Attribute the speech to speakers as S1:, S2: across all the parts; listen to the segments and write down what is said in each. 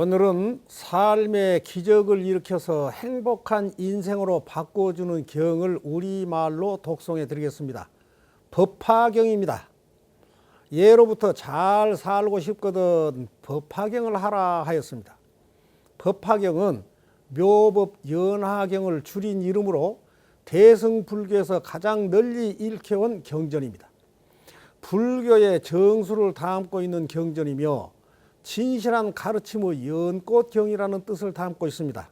S1: 오늘은 삶의 기적을 일으켜서 행복한 인생으로 바꿔주는 경을 우리말로 독송해 드리겠습니다. 법화경입니다. 예로부터 잘 살고 싶거든 법화경을 하라 하였습니다. 법화경은 묘법 연화경을 줄인 이름으로 대승불교에서 가장 널리 일깨운 경전입니다. 불교의 정수를 담고 있는 경전이며 진실한 가르침의 연꽃경이라는 뜻을 담고 있습니다.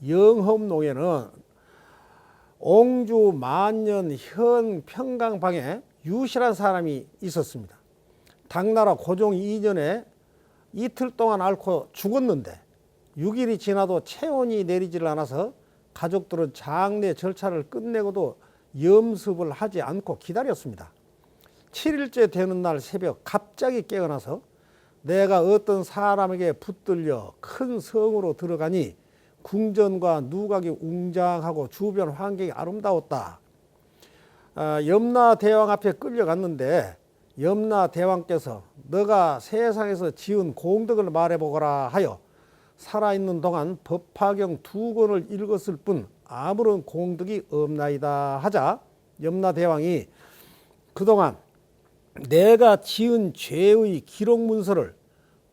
S1: 영험농에는 옹주 만년 현 평강방에 유실한 사람이 있었습니다. 당나라 고종 2년에 이틀 동안 앓고 죽었는데 6일이 지나도 체온이 내리질 않아서 가족들은 장례 절차를 끝내고도 염습을 하지 않고 기다렸습니다. 7일째 되는 날 새벽 갑자기 깨어나서 내가 어떤 사람에게 붙들려 큰 성으로 들어가니 궁전과 누각이 웅장하고 주변 환경이 아름다웠다. 염라대왕 앞에 끌려갔는데 염라대왕께서 너가 세상에서 지은 공덕을 말해보거라 하여 살아있는 동안 법화경 2권을 읽었을 뿐 아무런 공덕이 없나이다 하자 염라대왕이 그동안 내가 지은 죄의 기록 문서를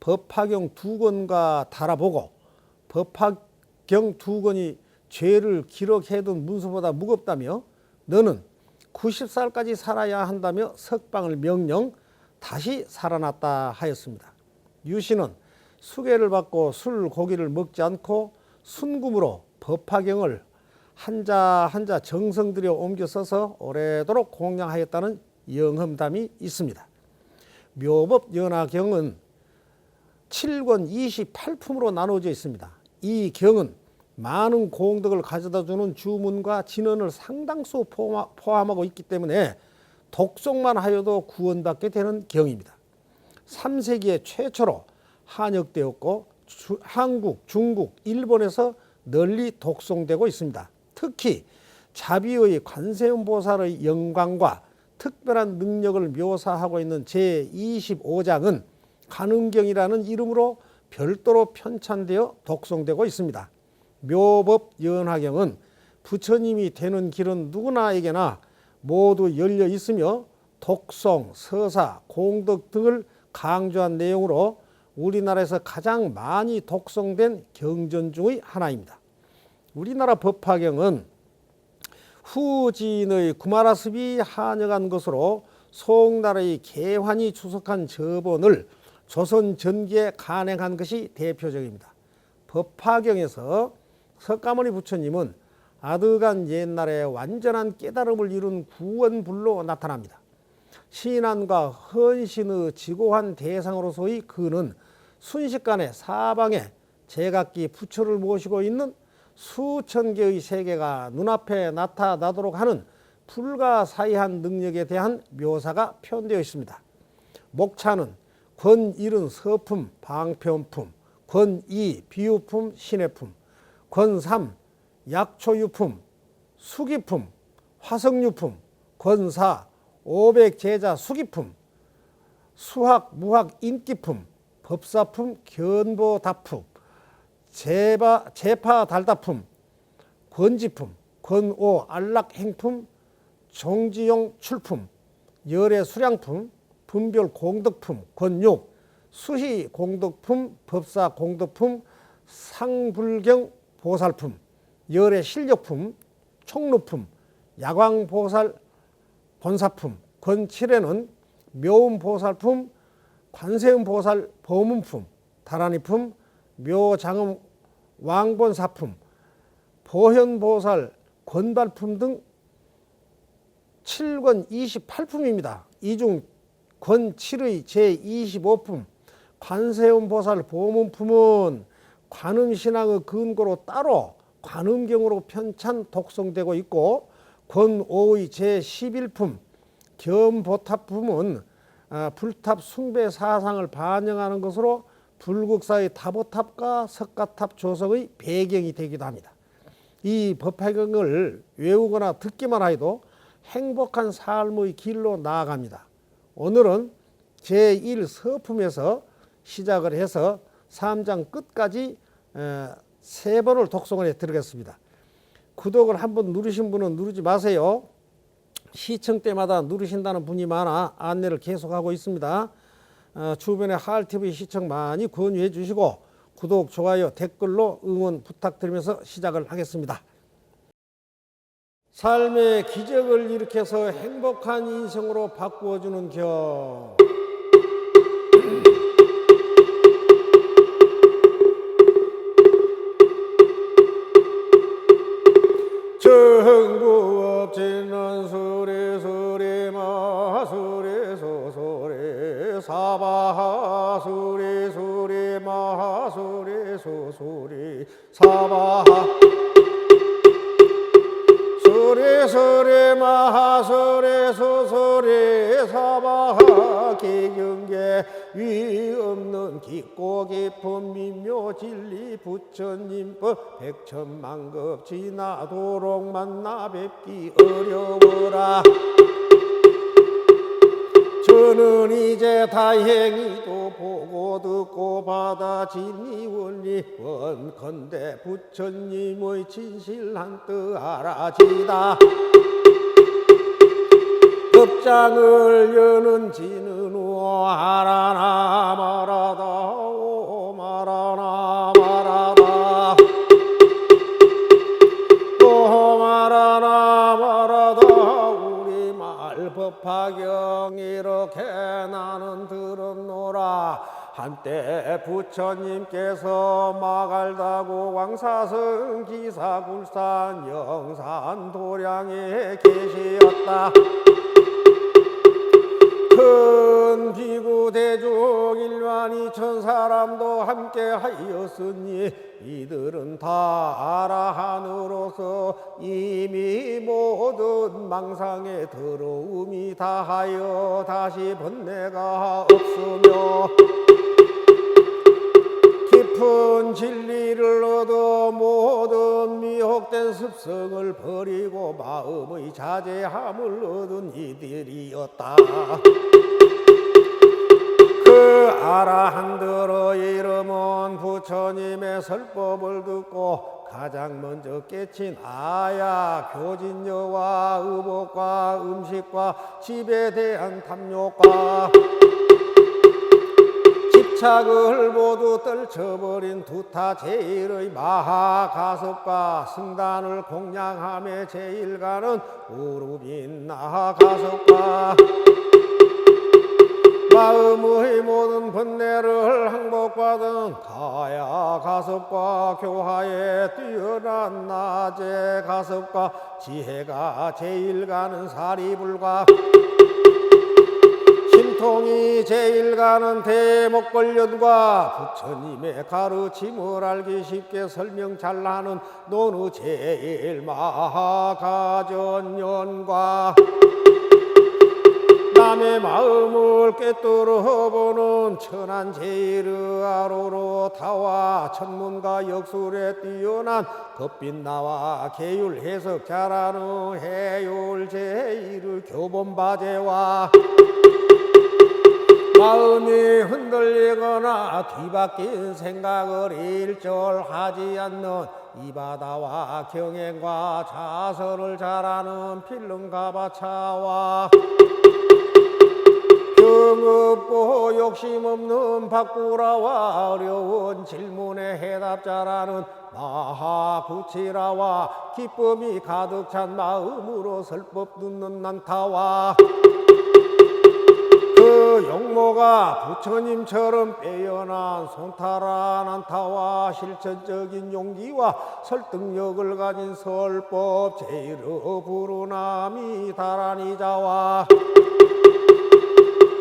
S1: 법화경 2권과 달아보고 법화경 2권이 죄를 기록해둔 문서보다 무겁다며 너는 90살까지 살아야 한다며 석방을 명령 다시 살아났다 하였습니다. 유씨는 수계를 받고 술 고기를 먹지 않고 순금으로 법화경을 한자 한자 정성 들여 옮겨 써서 오래도록 공양하였다는 영험담이 있습니다. 묘법 연화경은 7권 28품으로 나누어져 있습니다. 이 경은 많은 공덕을 가져다주는 주문과 진언을 상당수 포함하고 있기 때문에 독송만 하여도 구원받게 되는 경입니다. 3세기에 최초로 한역되었고 한국, 중국, 일본에서 널리 독송되고 있습니다. 특히 자비의 관세음보살의 영광과 특별한 능력을 묘사하고 있는 제25장은 관음경이라는 이름으로 별도로 편찬되어 독송되고 있습니다. 묘법 연화경은 부처님이 되는 길은 누구나에게나 모두 열려 있으며 독송, 서사, 공덕 등을 강조한 내용으로 우리나라에서 가장 많이 독송된 경전 중의 하나입니다. 우리나라 법화경은 후진의 구마라습이 한역한 것으로 송나라의 개환이 추석한 저본을 조선 전기에 간행한 것이 대표적입니다. 법화경에서 석가모니 부처님은 아득한 옛날에 완전한 깨달음을 이룬 구원불로 나타납니다. 신안과 헌신의 지고한 대상으로서의 그는 순식간에 사방에 제각기 부처를 모시고 있는 수천 개의 세계가 눈앞에 나타나도록 하는 불가사의한 능력에 대한 묘사가 표현되어 있습니다. 목차는 권1은 서품, 방편품, 권2 비유품, 신해품, 권3 약초유품, 수기품, 화석유품, 권4 오백제자 수기품, 수학, 무학, 인기품, 법사품, 견보다품, 제파 달다품, 권지품, 권5 안락행품, 종지용 출품, 열애 수량품, 분별 공덕품, 권6 수희 공덕품, 법사 공덕품, 상불경 보살품, 열애 실력품, 총루품, 야광보살 본사품, 권7에는 묘음보살품, 관세음보살 보문품, 다라니품, 묘장음 왕본사품, 보현보살 권발품 등 7권 28품입니다. 이 중 권7의 제25품 관세음보살 보문품은 관음신앙의 근거로 따로 관음경으로 편찬 독송되고 있고 권5의 제11품 겸보탑품은 불탑 숭배 사상을 반영하는 것으로 불국사의 다보탑과 석가탑 조성의 배경이 되기도 합니다. 이 법화경을 외우거나 듣기만 해도 행복한 삶의 길로 나아갑니다. 오늘은 제1서품에서 시작을 해서 3장 끝까지 3번을 독송을 해드리겠습니다. 구독을 한번 누르신 분은 누르지 마세요. 시청 때마다 누르신다는 분이 많아 안내를 계속하고 있습니다. 주변에 하알TV 시청 많이 권유해 주시고 구독, 좋아요, 댓글로 응원 부탁드리면서 시작을 하겠습니다. 삶의 기적을 일으켜서 행복한 인생으로 바꾸어주는 경. 전구 없지는 수레 마수레 소소레 사바하 수레 마수레 소소레 사바하 수레 마수레 소소레 사바하 기경계 위 없는 깊고 깊은 미묘 진리 부처님법 백천만급 지나도록 만나 뵙기 어려워라. 저는 이제 다행히도 보고 듣고 받아지니 원리 원컨대 부처님의 진실한 뜻 알아지다. 법장을 여는지는 알아나 말하다 오 말하나 말하다 또 말하나 말하다 우리 말 법화경 이렇게 나는 들었노라. 한때 부처님께서 마갈다고 왕사성 기사굴산 영산 도량에 계시었다. 큰 비구 대중 1만 2천 사람도 함께 하였으니 이들은 다 아라한으로서 이미 모든 망상에 더러움이 다하여 다시 번뇌가 없으며 깊은 진리를 얻어 모든 미혹된 습성을 버리고 마음의 자제함을 얻은 이들이었다. 그 아라한들의 이름은 부처님의 설법을 듣고 가장 먼저 깨친 아야 교진여와 의복과 음식과 집에 대한 탐욕과 집착을 모두 떨쳐버린 두타 제일의 마하가섭과 승단을 공양함에 제일 가는 우루빈 나하가섭과 마음의 모든 번뇌를 항복받은 가야가섭과 교화에 뛰어난 나제가섭과 지혜가 제일 가는 사리불과 신통이 제일 가는 대목걸련과 부처님의 가르침을 알기 쉽게 설명 잘하는 노느 제일 마하가전연과 남의 마음을 꿰뚫어 보는 천한 제일의아로로 타와 천문과 역술에 뛰어난 법빛나와 계율 해석 잘하는 해율 제일의 교본바제와 마음이 흔들리거나 뒤바뀐 생각을 일절하지 않는 이바다와 경행과 자설을 잘하는 필름가바차와 경없고 욕심 없는 박구라와 어려운 질문에 해답 잘하는 마하구치라와 기쁨이 가득 찬 마음으로 설법 듣는 난타와 그 용모가 부처님처럼 빼어난 손타라 난타와 실천적인 용기와 설득력을 가진 설법 제일의 부르나미 다라니자와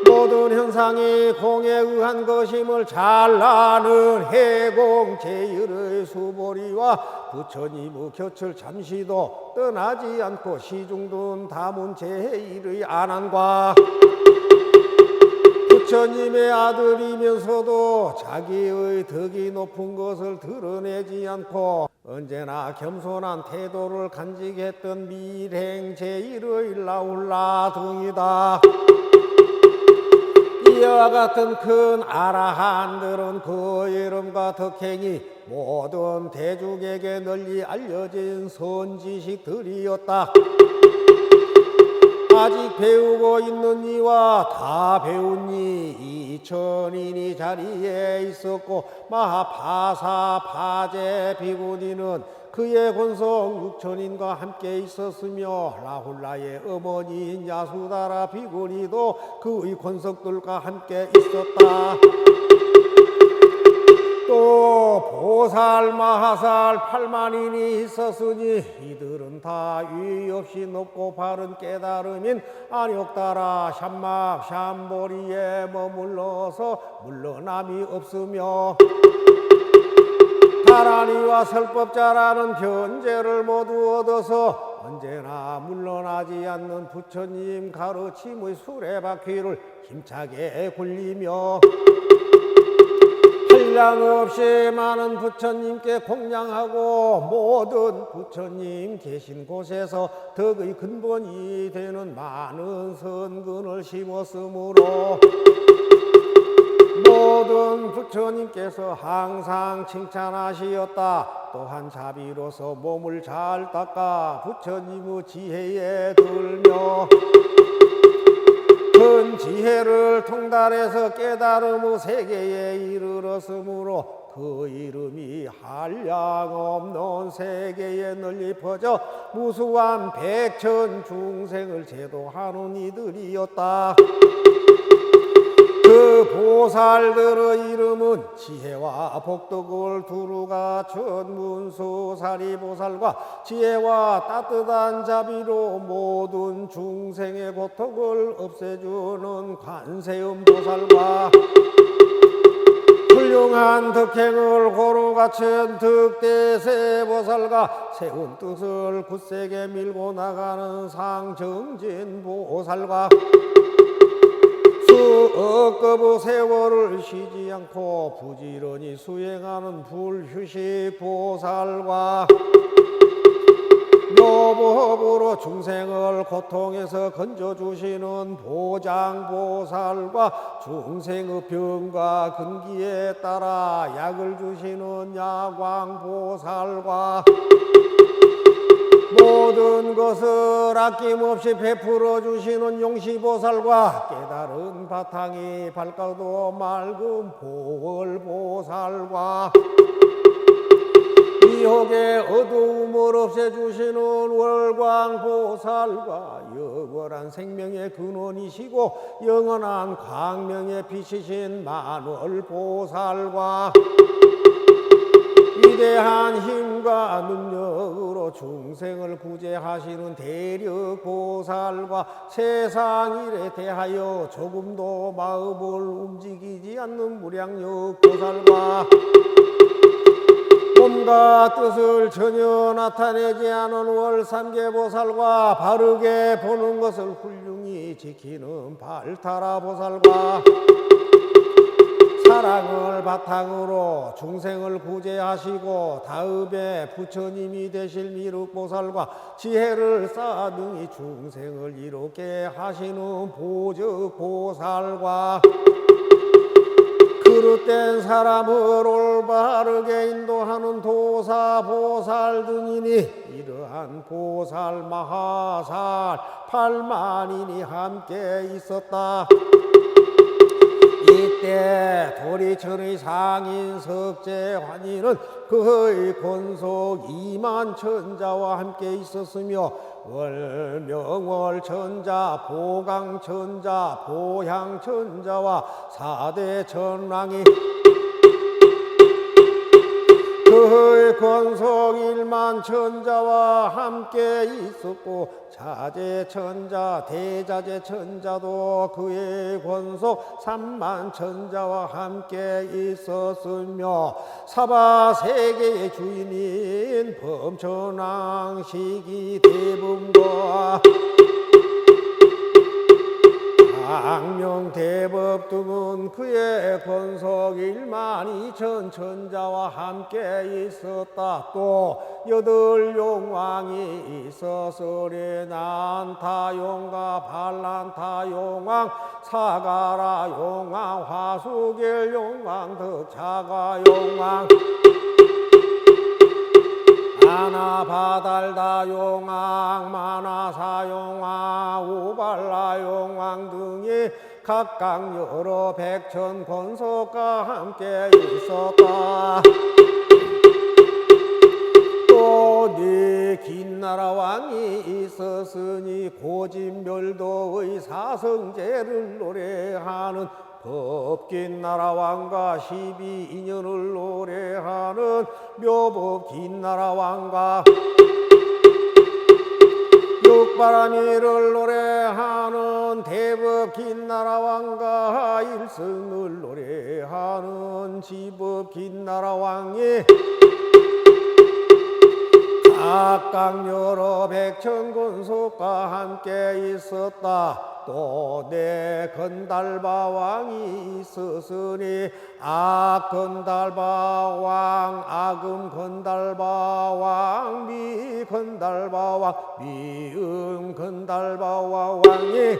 S1: 모든 현상이 공에 의한 것임을 잘 아는 해공 제일의 수보리와 부처님의 곁을 잠시도 떠나지 않고 시중둔 다문 제일의 안한과 부처님의 아들이면서도 자기의 덕이 높은 것을 드러내지 않고 언제나 겸손한 태도를 간직했던 밀행 제일의 라울라 등이다. 이어 이와 같은 큰 아라한들은 그 이름과 덕행이 모든 대중에게 널리 알려진 선지식들이었다. 아직 배우고 있는 이와 다 배운 이 2000인이 자리에 있었고, 마하파사 파제 비구니는 그의 권속 6000인과 함께 있었으며, 라훌라의 어머니인 야수다라 비구니도 그의 권속들과 함께 있었다. 또 보살 마하살 8만인이 있었으니 이들은 다 위 없이 높고 바른 깨달음인 안욕다라 샴막 샴보리에 머물러서 물러남이 없으며, 다라니와 설법자라는 견제를 모두 얻어서 언제나 물러나지 않는 부처님 가르침의 수레바퀴를 힘차게 굴리며, 한량없이 많은 부처님께 공양하고 모든 부처님 계신 곳에서 덕의 근본이 되는 많은 선근을 심었으므로 모든 부처님께서 항상 칭찬하시었다. 또한 자비로서 몸을 잘 닦아 부처님의 지혜에 들며 큰 지혜를 통달해서 깨달음의 세계에 이르렀으므로 그 이름이 한량없는 세계에 널리 퍼져 무수한 백천 중생을 제도하는 이들이었다. 그 보살들의 이름은 지혜와 복덕을 두루 갖춘 문수사리보살과 지혜와 따뜻한 자비로 모든 중생의 고통을 없애주는 관세음보살과 훌륭한 덕행을 고루 갖춘 득대세보살과 세운 뜻을 굳세게 밀고 나가는 상정진보살과 수억급의 세월을 쉬지 않고 부지런히 수행하는 불휴식 보살과 노법으로 중생을 고통에서 건져주시는 보장보살과 중생의 병과 근기에 따라 약을 주시는 야광보살과 모든 것을 아낌없이 베풀어 주시는 용시보살과 깨달은 바탕이 밝고도 맑은 보월보살과 미혹의 어두움을 없애주시는 월광보살과 영원한 생명의 근원이시고 영원한 광명의 빛이신 만월보살과 위대한 힘과 능력으로 중생을 구제하시는 대력보살과 세상 일에 대하여 조금도 마음을 움직이지 않는 무량력보살과 몸과 뜻을 전혀 나타내지 않은 월삼계보살과 바르게 보는 것을 훌륭히 지키는 발타라보살과 사랑을 바탕으로 중생을 구제하시고 다음에 부처님이 되실 미륵보살과 지혜를 쌓아능히 중생을 이롭게 하시는 보적보살과 그릇된 사람을 올바르게 인도하는 도사보살 등이니 이러한 보살 마하살 8만인이 함께 있었다. 이때 도리천의 상인 석재환이는 그의 권속 2만 천자와 함께 있었으며 월명월천자, 보강천자, 보향천자와 4대 천왕이 그의 권속 1만 천자와 함께 있었고 자재천자, 대자재천자도 그의 권속 3만 천자와 함께 있었으며 사바세계의 주인인 범천왕 시기대분과 광명대법 등은 그의 권속 1만2천 천자와 함께 있었다. 또 8용왕이 있었으리. 난타용과 반란타용왕, 사가라용왕, 화수결용왕, 덕차가용왕, 아나바달다용왕, 마나사용왕, 우발라용왕 등이 각각 여러 백천 권속과 함께 있었다. 또 네 긴나라 왕이 있었으니 고진멸도의 사성제를 노래하는 법긴나라 왕과 12인연을 노래하는 묘법긴나라 왕과 육바라미를 노래하는 대법긴나라 왕과 일승을 노래하는 지법긴나라 왕이 각각 여러 백천 권속과 함께 있었다. 또 내 건달바 왕이 있었으니 악건달바 왕, 악음 건달바 왕, 미건달바 왕, 미음 건달바 왕이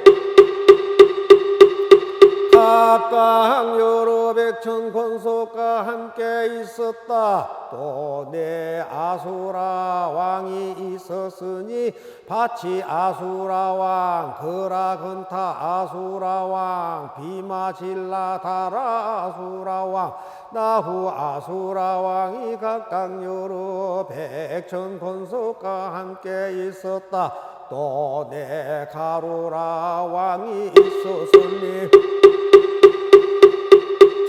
S1: 각각 여러 백천 권속과 함께 있었다. 또 내 아수라 왕이 있었으니 바치 아수라 왕, 거라건타 아수라 왕, 비마질라 다라 아수라 왕, 나후 아수라 왕이 각각 여러 백천 권속과 함께 있었다. 또 내 가루라 왕이 있었으니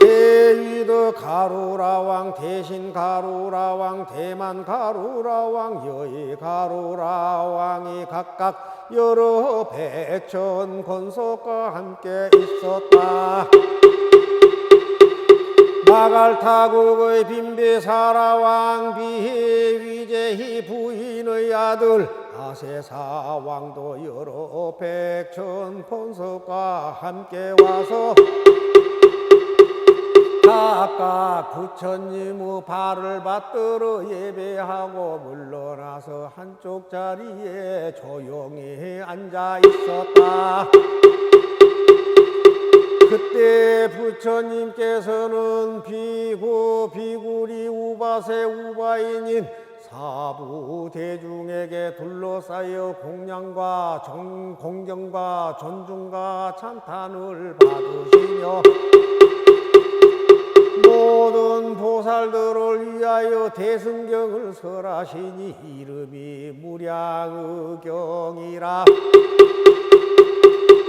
S1: 대위도 가루라 왕, 대신 가루라 왕, 대만 가루라 왕, 여의 가루라 왕이 각각 여러 백천 권속과 함께 있었다. 마갈타국의 빈비사라 왕, 비위제희 부인의 아들 아세사 왕도 여러 백천 권속과 함께 와서 각각 부처님의 발을 받들어 예배하고 물러나서 한쪽 자리에 조용히 앉아 있었다. 그때 부처님께서는 비구, 비구리, 우바세, 우바이님 사부 대중에게 둘러싸여 공양과 공경과 존중과 찬탄을 받으시며 모든 보살들을 위하여 대승경을 설하시니 이름이 무량의경이라.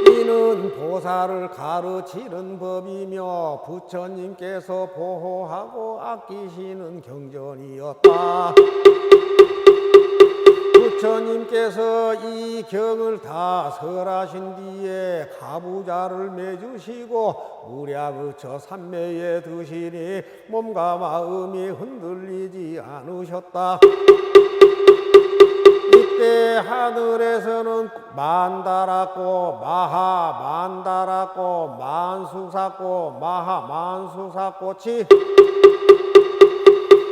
S1: 이는 보살을 가르치는 법이며 부처님께서 보호하고 아끼시는 경전이었다. 부처님께서 이 경을 다 설하신 뒤에 가부좌를 매주시고 무량의처 삼매에 드시니 몸과 마음이 흔들리지 않으셨다. 이때 하늘에서는 만다랐고 마하 만다랐고 만수사꽃 마하 만수사꽃이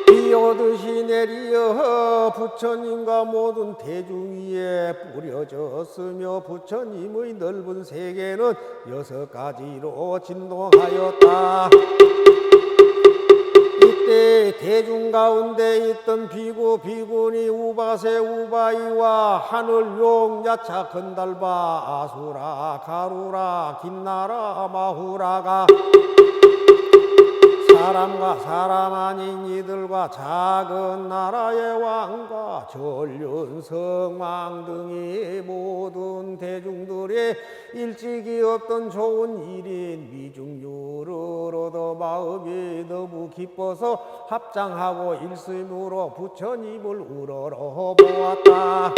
S1: 비오듯이 내리어 부처님과 모든 대중 위에 뿌려졌으며 부처님의 넓은 세계는 6가지로 진동하였다. 이때 대중 가운데 있던 비구, 비구니, 우바세, 우바이와 하늘용, 야차, 건달바, 아수라, 가루라, 긴나라, 마후라가 사람과 사람 아닌 이들과 작은 나라의 왕과 전륜 성왕 등이 모든 대중들의 일찍이 없던 좋은 일인 미중유를 얻어 마음이 너무 기뻐서 합장하고 일심으로 부처님을 우러러 보았다.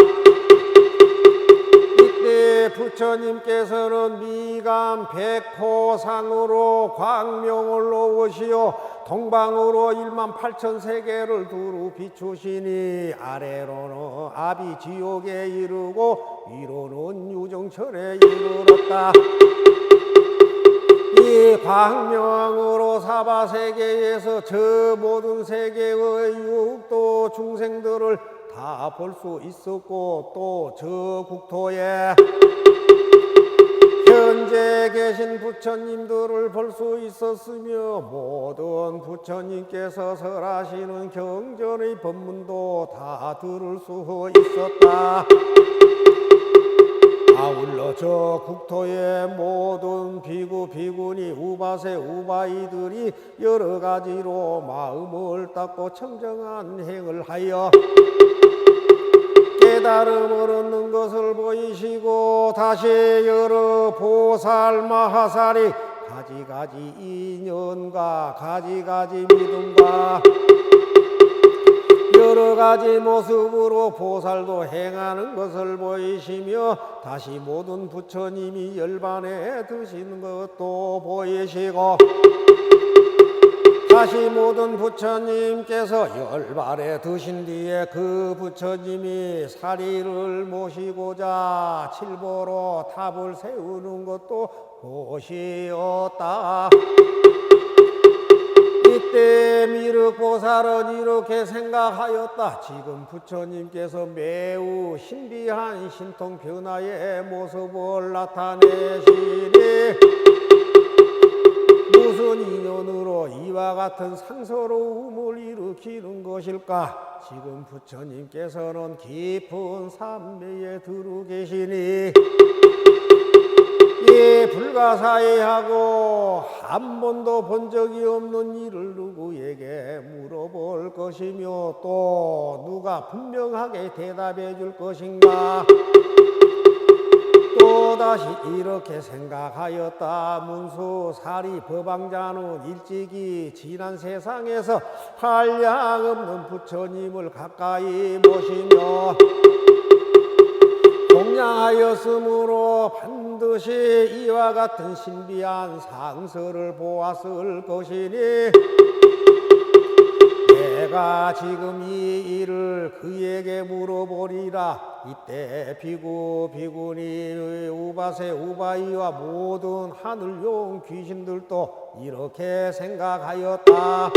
S1: 이때 부처님께서는 미감 백호상으로 광명을 놓으시어 동방으로 18,000세계를 두루 비추시니 아래로는 아비지옥에 이르고 위로는 유정천에 이르렀다. 이 광명으로 사바세계에서 저 모든 세계의 육도 중생들을 다 볼 수 있었고, 또 저 국토에 현재 계신 부처님들을 볼 수 있었으며, 모든 부처님께서 설하시는 경전의 법문도 다 들을 수 있었다. 아울러 저 국토의 모든 비구 비구니 우바세 우바이들이 여러 가지로 마음을 닦고 청정한 행을 하여 깨달음을 얻는 것을 보이시고, 다시 여러 보살 마하살이 가지가지 인연과 가지가지 믿음과 여러 가지 모습으로 보살도 행하는 것을 보이시며, 다시 모든 부처님이 열반에 드시는 것도 보이시고, 다시 모든 부처님께서 열반에 드신 뒤에 그 부처님이 사리를 모시고자 칠보로 탑을 세우는 것도 보시었다. 이때 미륵보살은 이렇게 생각하였다. 지금 부처님께서 매우 신비한 신통 변화의 모습을 나타내시니 무슨 인연으로 이와 같은 상서로움을 일으키는 것일까? 지금 부처님께서는 깊은 삼매에 들어 계시니 이 불가사의하고 한 번도 본 적이 없는 일을 누구에게 물어볼 것이며, 또 누가 분명하게 대답해 줄 것인가? 또다시 이렇게 생각하였다. 문수사리 법왕자는 일찍이 지난 세상에서 한량없는 부처님을 가까이 모시며 공양하였으므로 반드시 이와 같은 신비한 상서를 보았을 것이니, 내가 지금 이 일을 그에게 물어보리라. 이때 비구 비구니 우바세 우바이와 모든 하늘용 귀신들도 이렇게 생각하였다.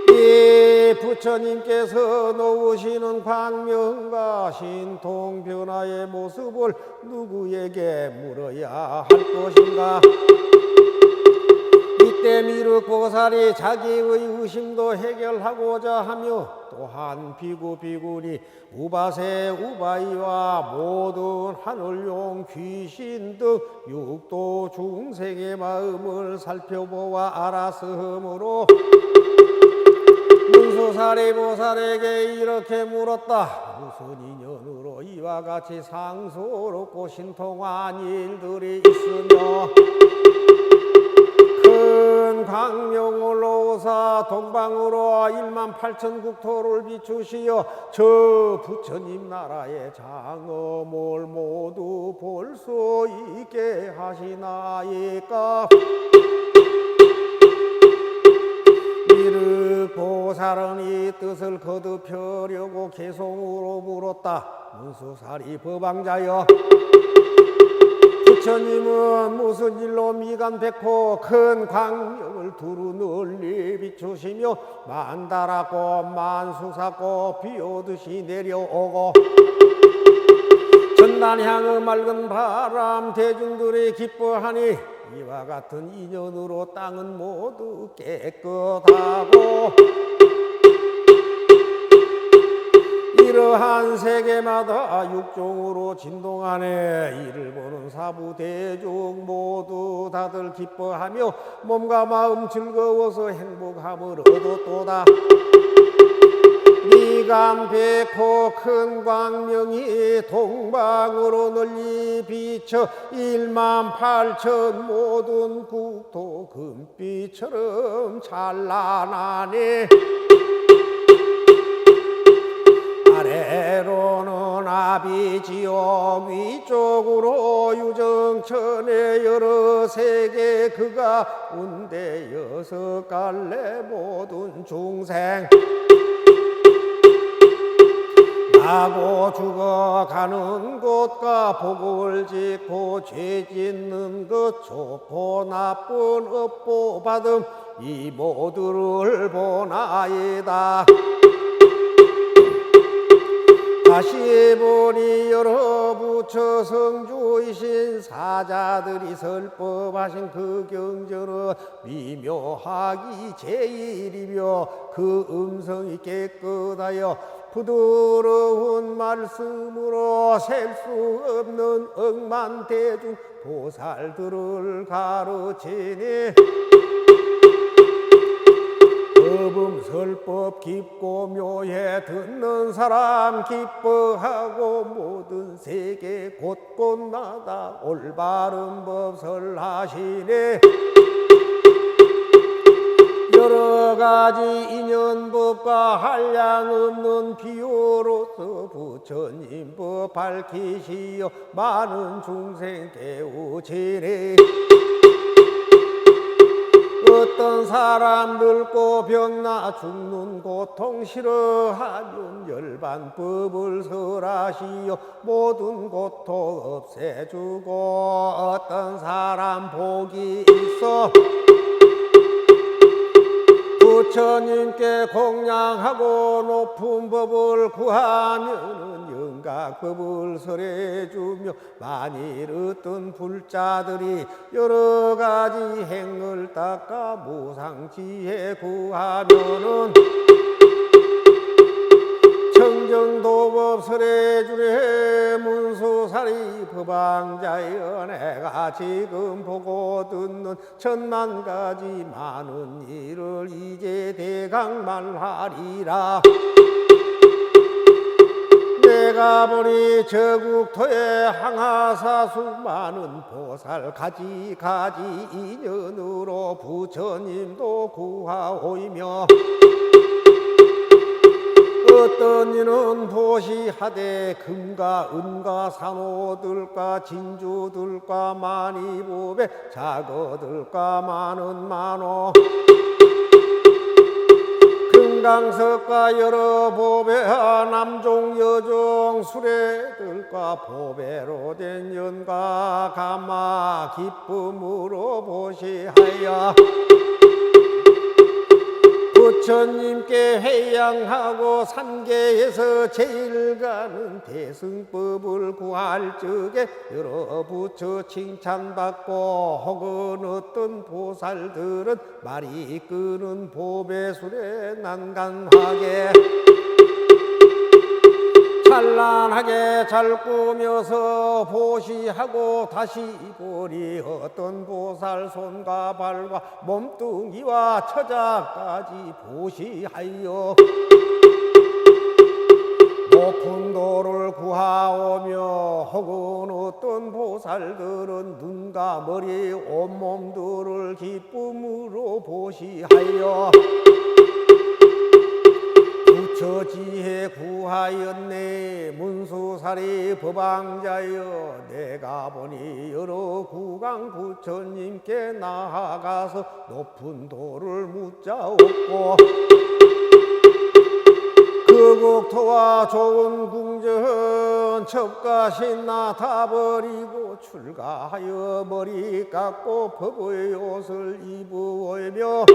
S1: 이 부처님께서 놓으시는 광명과 신통 변화의 모습을 누구에게 물어야 할 것인가? 이때 미륵보살이 자기의 의심도 해결하고자 하며, 또한 비구 비구니 우바세 우바이와 모든 하늘용 귀신 등 육도 중생의 마음을 살펴보아 알았으므로 문수사리 보살에게 이렇게 물었다. 무슨 인연으로 이와 같이 상소롭고 신통한 일들이 있으며 큰 광명을 놓으사 동방으로 18,000 국토를 비추시어 저 부처님 나라의 장엄을 모두 볼 수 있게 하시나이까? 미륵보살은 이 뜻을 거듭하려고 개송으로 물었다. 문수사리 법왕자여, 부처님은 무슨 일로 미간백호 큰 광명을 두루 널리 비추시며 만다라고 만수사고 비오듯이 내려오고 전단향의 맑은 바람 대중들이 기뻐하니, 이와 같은 인연으로 땅은 모두 깨끗하고 이러한 세계마다 육종으로 진동하네. 이를 보는 사부 대중 모두 다들 기뻐하며 몸과 마음 즐거워서 행복함을 얻었도다. 미간백호 큰 광명이 동방으로 널리 비쳐 18,000 모든 국토 금빛처럼 찬란하니, 아래로는 아비지옥, 위쪽으로 유정천의 여러 세계 그 가운데 6갈래 모든 중생, 사고 죽어가는 것과 복을 짓고 죄 짓는 것 좋고 나쁜 업보 받음 이 모두를 보나이다. 다시 보니 여러 부처 성주이신 사자들이 설법하신 그 경전은 미묘하기 제일이며 그 음성이 깨끗하여 부드러운 말씀으로 셀 수 없는 억만대중 보살들을 가르치니 법음설법 깊고 묘해 듣는 사람 기뻐하고 모든 세계 곳곳마다 올바른 법설하시네. 여러 가지 인연법과 한량 없는 비유로서 부처님 법 밝히시어 많은 중생 깨우치네. 어떤 사람 늙고 병나 죽는 고통 싫어하면 열반법을 설하시어 모든 고통 없애주고 어떤 사람 복이 있어 부처님께 공양하고 높은 법을 구하면 영각법을 설해주며 만일 어떤 불자들이 여러 가지 행을 닦아 무상지혜 구하면은 청정도법 설해주래. 문수사리 법왕자여 내가 지금 보고 듣는 천만 가지 많은 일을 이제 대강말하리라. 내가 보니 저국토에 항하사 수많은 보살 가지 인연으로 부처님도 구하오이며 어떤 이는 보시하되 금과 은과 산호들과 진주들과 만이보배 자거들과 많은 만호 금강석과 여러 보배와 남종 여종 수레들과 보배로 된 연과 가마 기쁨으로 보시하여 부처님께 회양하고 산계에서 제일 가는 대승법을 구할 적에 여러 부처 칭찬받고 혹은 어떤 보살들은 말이 끄는 보배술에 난간하게 찬란하게 잘 꾸며서 보시하고 다시 보리 어떤 보살 손과 발과 몸뚱이와 처자까지 보시하여 높은 도를 구하오며 혹은 어떤 보살들은 눈과 머리 온몸들을 기쁨으로 보시하여 부처 지혜 구하였네. 문수사리 법왕자여 내가 보니 여러 구강 부처님께 나아가서 높은 도를 묻자옵고 그 국토와 좋은 궁전 첩과 신나 다 버리고 출가하여 머리 깎고 법의 옷을 입으오며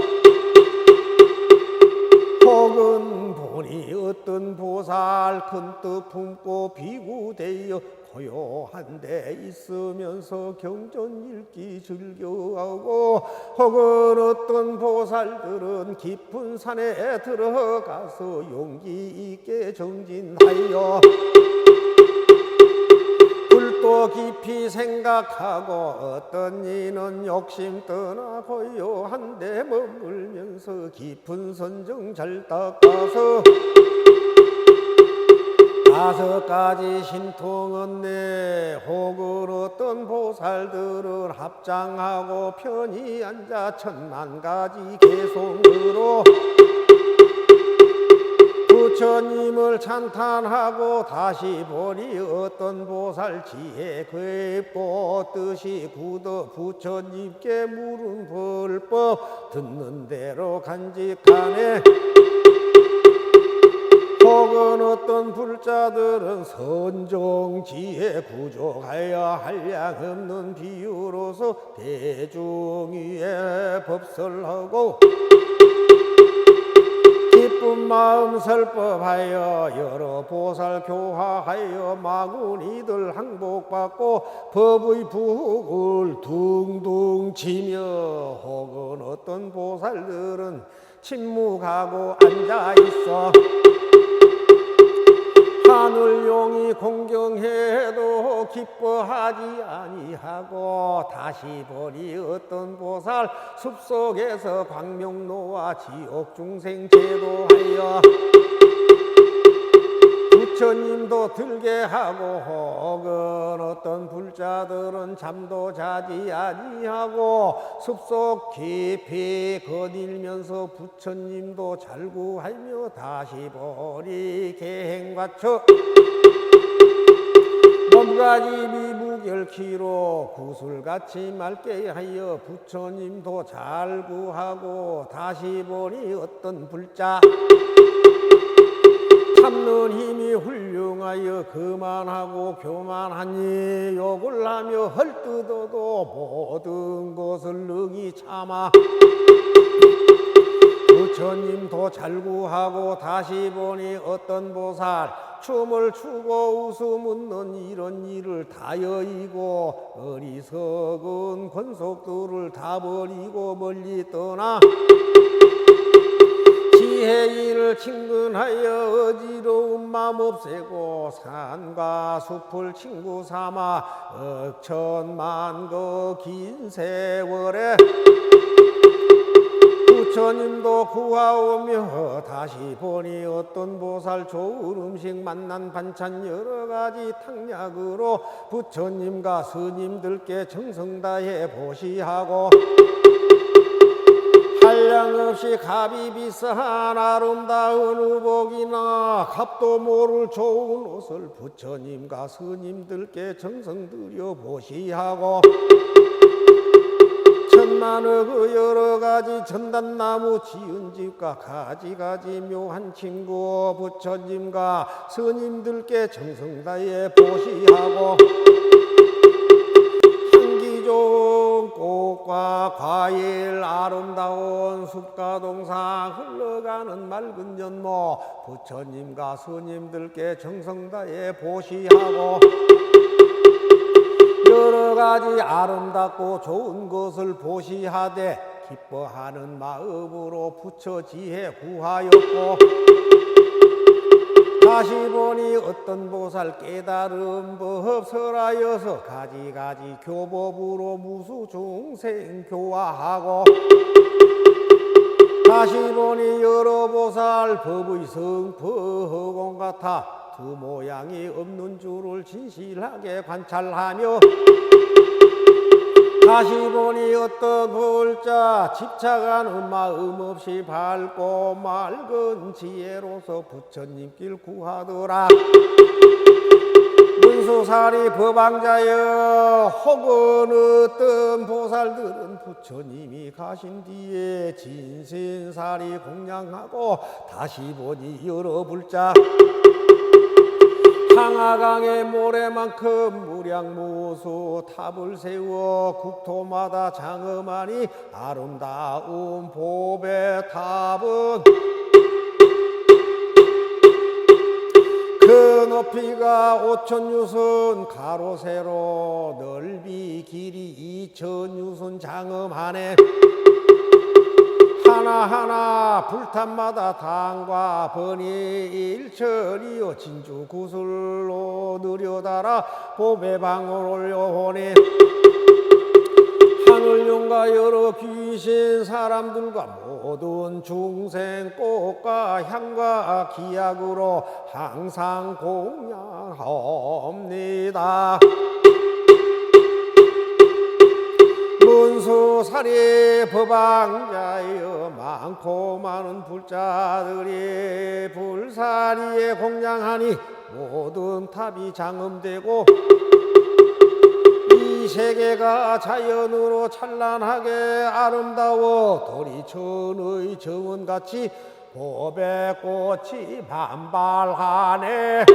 S1: 혹은 보니 어떤 보살 큰 뜻 품고 비구되어 고요한 데 있으면서 경전 읽기 즐겨하고 혹은 어떤 보살들은 깊은 산에 들어가서 용기 있게 정진하여 또 깊이 생각하고 어떤 이는 욕심 떠나 고요한 데 머물면서 깊은 선정 잘 닦아서 5가지 신통은 내 혹은 어떤 보살들은 합장하고 편히 앉아 1000만가지 개송으로 부처님을 찬탄하고 다시 보니 어떤 보살 지혜 깊고 뜻이 굳어 부처님께 물은 불법 듣는 대로 간직하네. 혹은 어떤 불자들은 선정지에 부족하여 한량없는 비유로서 대중 위에 법설하고 기쁜 마음 설법하여 여러 보살 교화하여 마구니들 항복받고 법의 부을 둥둥 치며 혹은 어떤 보살들은 침묵하고 앉아있어 하늘용이 공경해도 기뻐하지 아니하고 다시 보니 어떤 보살 숲속에서 광명로와 지옥 중생 제도하여 부처님도 들게 하고 혹은 어떤 불자들은 잠도 자지 아니하고 숲속 깊이 거닐면서 부처님도 잘구하며 다시 보리 계행과처 몸가지 미무결키로 구슬같이 맑게 하여 부처님도 잘구하고 다시 보니 어떤 불자 참는 힘이 훌륭하여 그만하고 교만하니 욕을 하며 헐뜯어도 모든 것을 능히 참아 부처님도 잘구하고 다시 보니 어떤 보살 춤을 추고 웃음 웃는 이런 일을 다 여의고 어리석은 권속들을 다 버리고 멀리 떠나 지혜인을 친근하여 어지러운 마음 없애고 산과 숲을 친구 삼아 억천만거 긴 세월에 부처님도 구하오며 다시 보니 어떤 보살 좋은 음식 맛난 반찬 여러 가지 탕약으로 부처님과 스님들께 정성 다해 보시하고 한량없이 값이 비싼 아름다운 의복이나 값도 모를 좋은 옷을 부처님과 스님들께 정성 들여 보시하고 천만의 그 여러 가지 전단나무 지은 집과 가지가지 묘한 친구 부처님과 스님들께 정성 다해 보시하고 향기 좋은 꽃과 과일 아름다운 숲과 동상 흘러가는 맑은 연못 부처님과 스님들께 정성 다해 보시하고 여러 가지 아름답고 좋은 것을 보시하되 기뻐하는 마음으로 부처 지혜 구하였고 다시 보니 어떤 보살 깨달은 법 설하여서 가지가지 교법으로 무수 중생 교화하고 다시 보니 여러 보살 법의 성법허공 같아 두 모양이 없는 줄을 진실하게 관찰하며 다시 보니 어떤 불자 집착하는 마음 없이 밝고 맑은 지혜로서 부처님 길 구하더라. 문수사리 법왕자여 혹은 어떤 보살들은 부처님이 가신 뒤에 진신사리 공양하고 다시 보니 여러 불자 상하강의 모래만큼 무량무수 탑을 세워 국토마다 장엄하니 아름다운 보배 탑은 그 높이가 5,000유순 가로 세로 넓이 길이 2,000유순 장엄하네. 하나하나 불탑마다 당과 번이 일천이요 진주 구슬로 느려달아 보배방을 올려오니 하늘용과 여러 귀신 사람들과 모든 중생 꽃과 향과 기약으로 항상 공양하옵니다. 문수사리 법왕자여 많고 많은 불자들이 불사리에 공양하니 모든 탑이 장엄되고 이 세계가 자연으로 찬란하게 아름다워 도리천의 정원같이 고백꽃이 반발하네.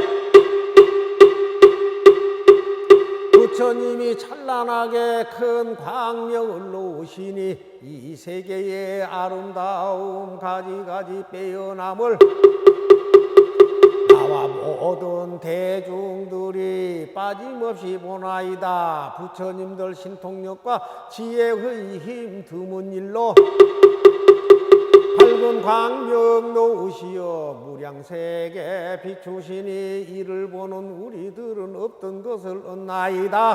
S1: 부처님이 찬란하게 큰 광명을 놓으시니 이 세계의 아름다움 가지가지 빼어남을 나와 모든 대중들이 빠짐없이 보나이다. 부처님들 신통력과 지혜의 힘 드문 일로 밝은 광명 놓으시어 무량세계 비추시니 이를 보는 우리들은 없던 것을 얻나이다.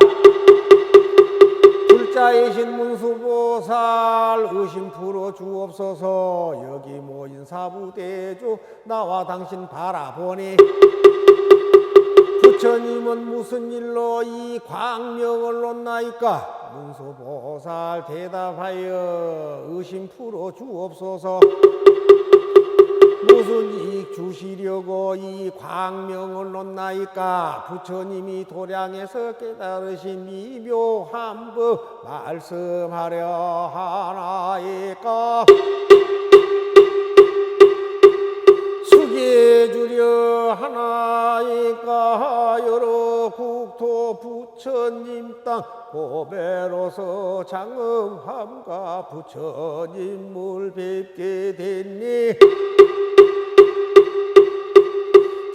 S1: 불자이신 문수보살 의심 풀어 주옵소서. 여기 모인 사부대주 나와 당신 바라보니 부처님은 무슨 일로 이 광명을 놓나이까? 문수보살 대답하여 의심 풀어 주옵소서. 무슨 이익 주시려고 이 광명을 놓나이까? 부처님이 도량에서 깨달으신 미묘한 법 말씀하려 하나이까? 숙여주려 하나이까? 여러 국토 부처님 땅 보배로서 장엄함과 부처님을 뵙게 됐니?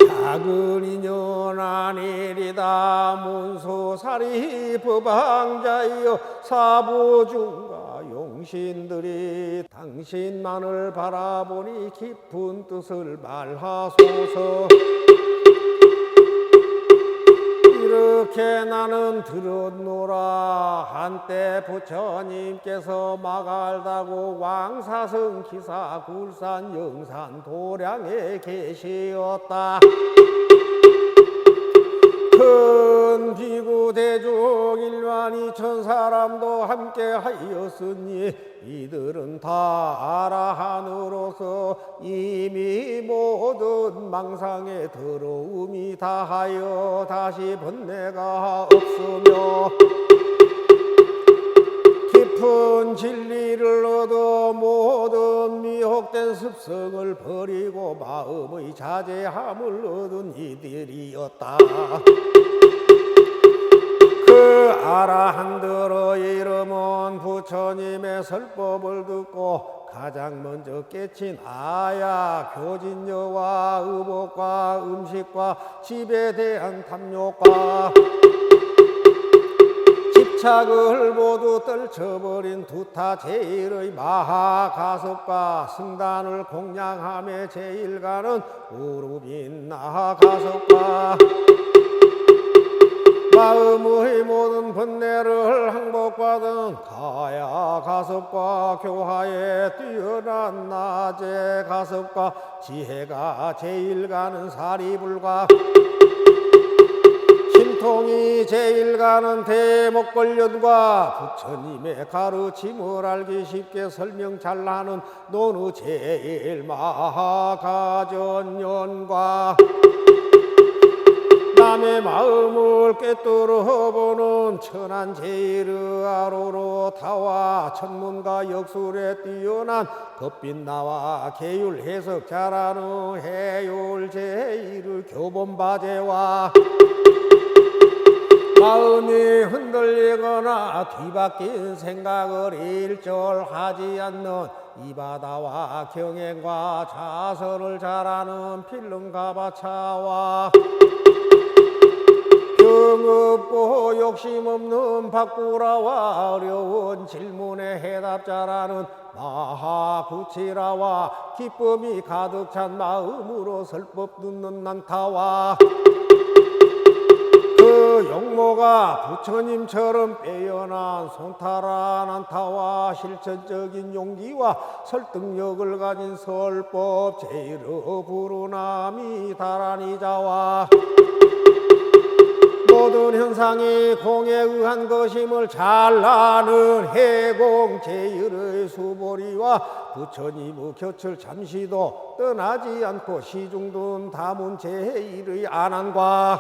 S1: 작은 인연 아니리다. 문수살이 법왕자여 사부중과 용신들이 당신만을 바라보니 깊은 뜻을 말하소서. 이렇게 나는 들었노라. 한때 부처님께서 마갈다고 왕사성 기사 굴산 영산 도량에 계시었다. 큰 비구 대중 1만 2천 사람도 함께 하였으니 이들은 다 아라한으로서 이미 모든 망상에 더러움이 다하여 다시 번뇌가 없으며 깊은 진리를 얻어 모든 미혹된 습성을 버리고 마음의 자제함을 얻은 이들이었다. 그 아라한들의 이름은 부처님의 설법을 듣고 가장 먼저 깨친 아야 교진여와 의복과 음식과 집에 대한 탐욕과 집착을 모두 떨쳐버린 두타 제일의 마하가섭과 승단을 공양함에 제일가는 우루빈 나하가섭과 마음의 모든 번뇌를 항복받은 가야가섭과 교화에 뛰어난 나제가섭과 지혜가 제일가는 사리불과 신통이 제일가는 대목걸련과 부처님의 가르침을 알기 쉽게 설명 잘하는 노느 제일 마하가전연과 남의 마음을 꿰뚫어 보는 천한 제일의아로로 타와 천문과 역술에 뛰어난 겁빛 나와 계율 해석 잘하는 해율 제일의 교본바제와 마음이 흔들리거나 뒤바뀐 생각을 일절하지 않는 이바다와 경행과 자설을 잘하는 필름가바차와 병없고 욕심 없는 박구라와 어려운 질문에 해답 잘하는 마하구치라와 기쁨이 가득 찬 마음으로 설법 듣는 난타와 그 용모가 부처님처럼 빼어난 손타라 난타와 실천적인 용기와 설득력을 가진 설법 제일의 부르나미 다라니자와 모든 현상이 공에 의한 것임을 잘 아는 해공 제일의 수보리와 부처님의 곁을 잠시도 떠나지 않고 시중둔 다문 제일의 안안과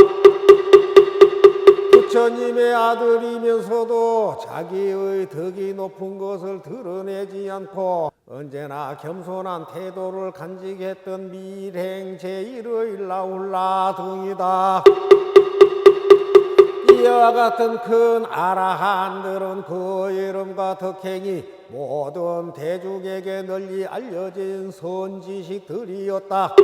S1: 부처님의 아들이면서도 자기의 덕이 높은 것을 드러내지 않고 언제나 겸손한 태도를 간직했던 밀행 제1의 라훌라 등이다. 이와 같은 큰 아라한들은 그 이름과 덕행이 모든 대중에게 널리 알려진 선지식들이었다.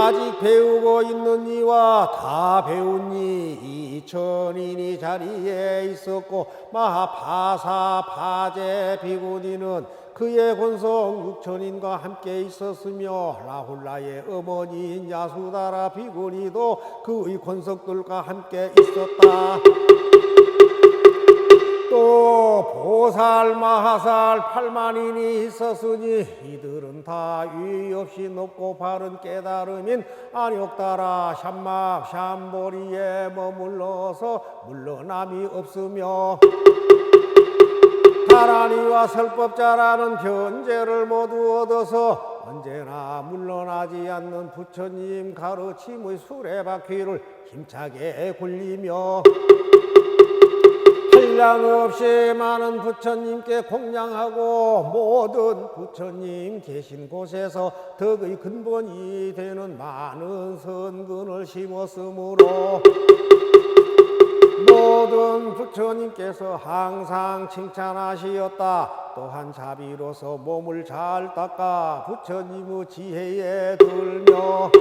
S1: 아직 배우고 있는 이와 다 배운 이 2000인이 자리에 있었고 마하파사 파제 비구니는 그의 권속 6000인과 함께 있었으며 라훌라의 어머니인 야수다라 비구니도 그의 권속들과 함께 있었다. 또 보살 마하살 8만인이 있었으니 이들은 다 유의 없이 높고 바른 깨달음인 안욕다라 샴막 샴보리에 머물러서 물러남이 없으며 다라니와 설법자라는 견제를 모두 얻어서 언제나 물러나지 않는 부처님 가르침의 수레바퀴를 힘차게 굴리며 한량없이 많은 부처님께 공양하고 모든 부처님 계신 곳에서 덕의 근본이 되는 많은 선근을 심었으므로 모든 부처님께서 항상 칭찬하시었다. 또한 자비로서 몸을 잘 닦아 부처님의 지혜에 들며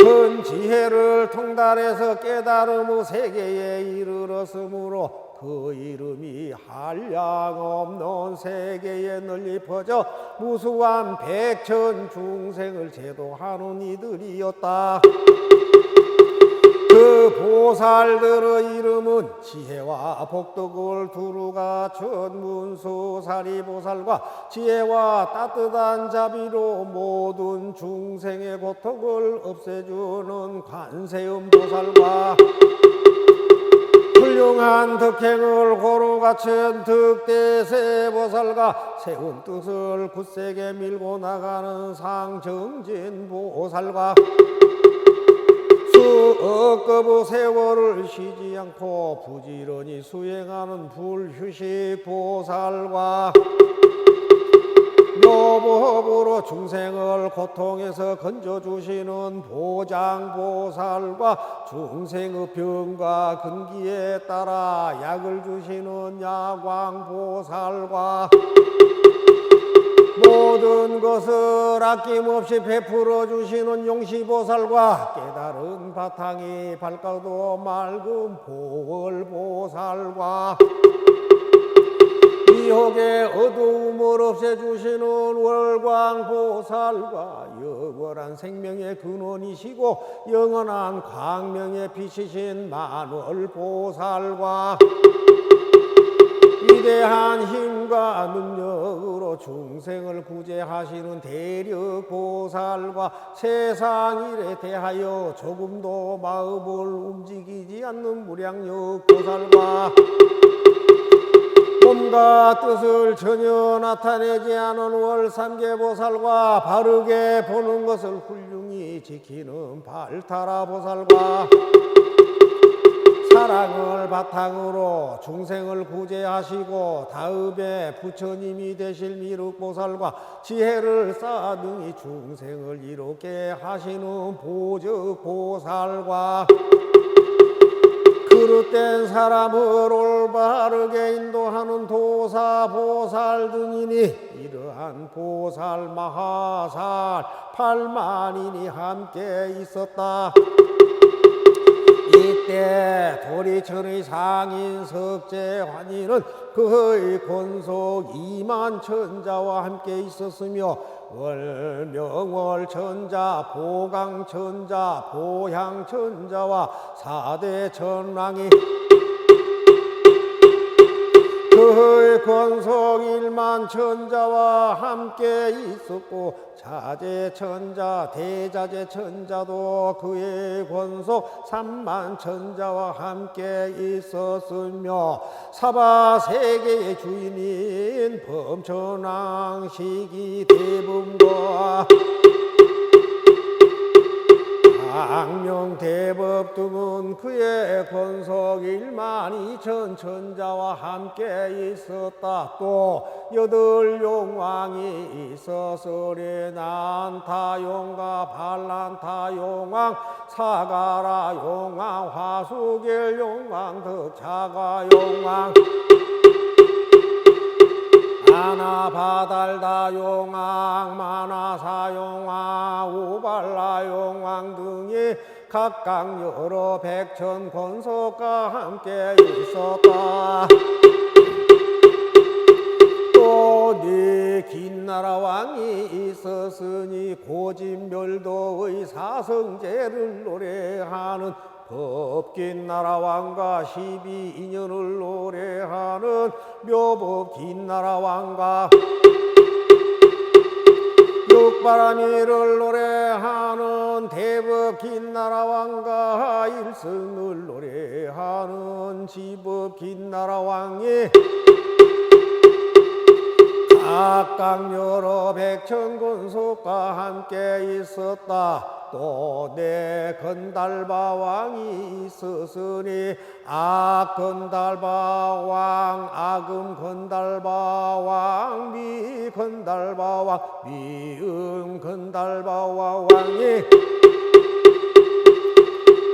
S1: 큰 지혜를 통달해서 깨달음의 세계에 이르렀으므로 그 이름이 한량없는 세계에 널리 퍼져 무수한 백천 중생을 제도하는 이들이었다. 그 보살들의 이름은 지혜와 복덕을 두루 갖춘 문수사리보살과 지혜와 따뜻한 자비로 모든 중생의 고통을 없애주는 관세음보살과 훌륭한 덕행을 고루 갖춘 득대세보살과 세운 뜻을 굳세게 밀고 나가는 상정진보살과 수억급의 세월을 쉬지 않고 부지런히 수행하는 불휴식보살과 묘법으로 중생을 고통에서 건져주시는 보장보살과 중생의 병과 근기에 따라 약을 주시는 야광보살과 모든 것을 아낌없이 베풀어 주시는 용시보살과 깨달은 바탕이 밝아도 맑은 보월보살과 미혹의 어두움을 없애주시는 월광보살과 영원한 생명의 근원이시고 영원한 광명의 빛이신 만월보살과 위대한 힘과 능력으로 중생을 구제하시는 대력보살과 세상 일에 대하여 조금도 마음을 움직이지 않는 무량력보살과 몸과 뜻을 전혀 나타내지 않은 월삼계보살과 바르게 보는 것을 훌륭히 지키는 발타라보살과 사랑을 바탕으로 중생을 구제하시고 다음에 부처님이 되실 미륵보살과 지혜를 쌓아능히 중생을 이롭게 하시는 보적보살과 그릇된 사람을 올바르게 인도하는 도사보살 등이니 이러한 보살 마하살 8만인이 함께 있었다. 이때 도리천의 상인 석재환이는 그의 권속 2만 천자와 함께 있었으며 월명월천자, 보강천자, 보향천자와 4대 천왕이 그의 권속 1만 천자와 함께 있었고 자재천자, 대자재천자도 그의 권속 3만 천자와 함께 있었으며 사바세계의 주인인 범천왕 시기대분과 광명대법 등은 그의 권속 1만 2천 천자와 함께 있었다. 또 8용왕이 있었으리. 난타용과 반란타용왕, 사가라용왕, 화수결용왕, 덕차가용왕, 아나바달다용왕, 마나사용왕, 우발라용왕 등이 각각 여러 백천 권속과 함께 있었다. 또 네 긴나라 왕이 있었으니 고진멸도의 사성제를 노래하는 법긴나라 왕과 12인연을 노래하는 묘법긴나라 왕과 육바라미를 노래하는 대법긴나라 왕과 일승을 노래하는 지법긴나라 왕이 각각 여러 백천 권속과 함께 있었다. 또 내 건달바 왕이 있었으니 악건달바 왕, 악음 건달바 왕, 미 건달바 왕, 미음 건달바 왕이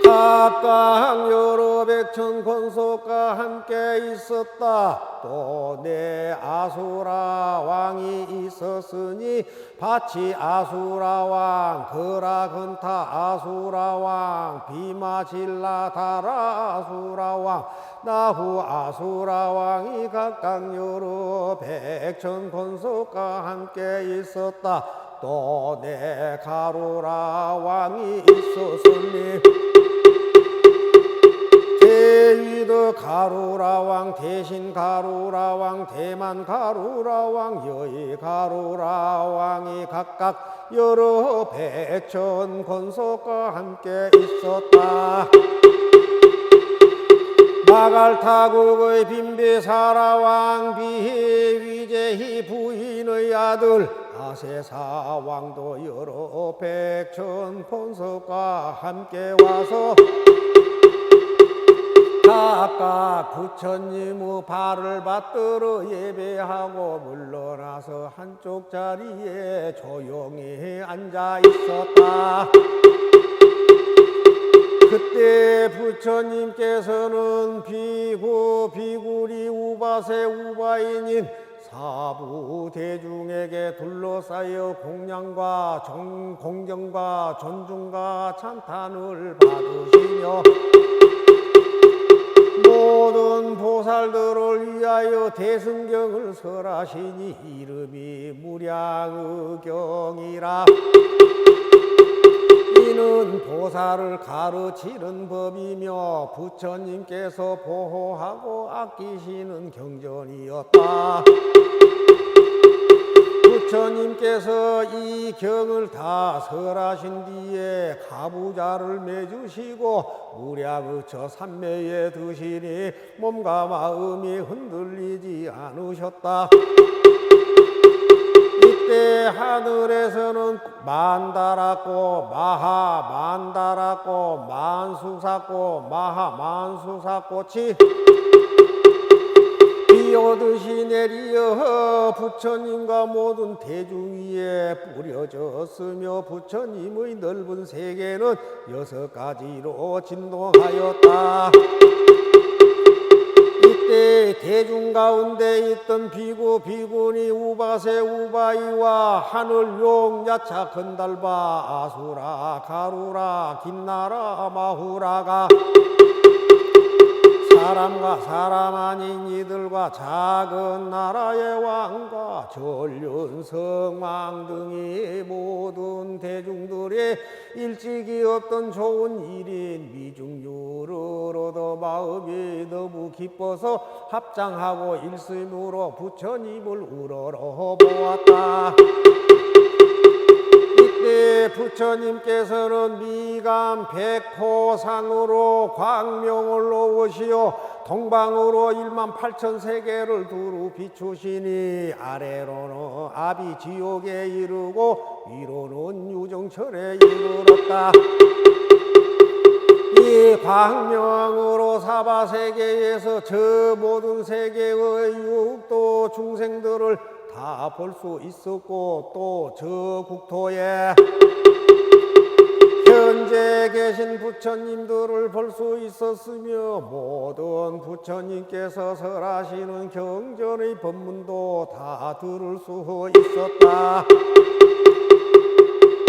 S1: 각각 여러 백천 권속과 함께 있었다. 또 내 아수라 왕이 있었으니 바치 아수라 왕, 거라건타 아수라 왕, 비마질라 다라 아수라 왕, 나후 아수라 왕이 각각 여러 백천 권속과 함께 있었다. 또 내 가루라 왕이 있었으니 대위도 가루라 왕, 대신 가루라 왕, 대만 가루라 왕, 여의 가루라 왕이 각각 여러 백천 권속과 함께 있었다. 마갈타국의 빈비사라 왕, 비위제희 부인의 아들 아세사 왕도 여러 백천 권속과 함께 와서 각각 부처님의 발을 받들어 예배하고 물러나서 한쪽 자리에 조용히 앉아 있었다. 그때 부처님께서는 비구, 비구리, 우바세, 우바이님 사부 대중에게 둘러싸여 공양과 공경과 존중과 찬탄을 받으시며 모든 보살들을 위하여 대승경을 설하시니 이름이 무량의경이라. 이는 보살을 가르치는 법이며 부처님께서 보호하고 아끼시는 경전이었다. 부처님께서 이 경을 다 설하신 뒤에 가부좌를 매주시고 무량의처 삼매에 드시니 몸과 마음이 흔들리지 않으셨다. 이때 하늘에서는 만다랗고 마하 만다랗고 만수사꽃 마하 만수사꽃이 비오듯이 내리어 부처님과 모든 대중 위에 뿌려졌으며 부처님의 넓은 세계는 6가지로 진동하였다. 이때 대중 가운데 있던 비구, 비구니, 우바세, 우바이와 하늘용, 야차, 건달바, 아수라, 가루라, 긴나라, 마후라가 사람과 사람 아닌 이들과 작은 나라의 왕과 전륜 성왕 등이 모든 대중들의 일찍이 없던 좋은 일인 미중유를 얻어 마음이 너무 기뻐서 합장하고 일심으로 부처님을 우러러 보았다. 이때 부처님께서는 미감 백호상으로 광명을 놓으시어 동방으로 18,000세계를 두루 비추시니 아래로는 아비지옥에 이르고 위로는 유정철에 이르렀다. 이 광명으로 사바세계에서 저 모든 세계의 육도 중생들을 다 볼 수 있었고, 또 저 국토에 현재 계신 부처님들을 볼 수 있었으며, 모든 부처님께서 설하시는 경전의 법문도 다 들을 수 있었다.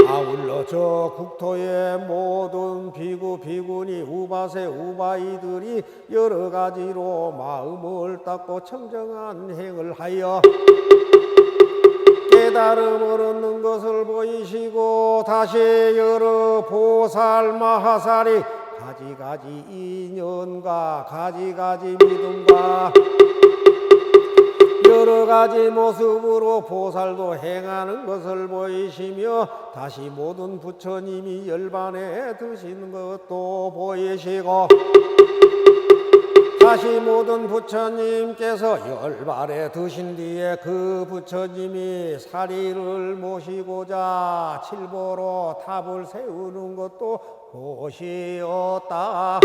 S1: 아울러 저 국토의 모든 비구 비구니 우바세 우바이들이 여러 가지로 마음을 닦고 청정한 행을 하여 깨달음을 얻는 것을 보이시고, 다시 여러 보살 마하살이 가지가지 인연과 가지가지 믿음과 여러 가지 모습으로 보살도 행하는 것을 보이시며, 다시 모든 부처님이 열반에 드신 것도 보이시고, 다시 모든 부처님께서 열반에 드신 뒤에 그 부처님이 사리를 모시고자 칠보로 탑을 세우는 것도 보시었다.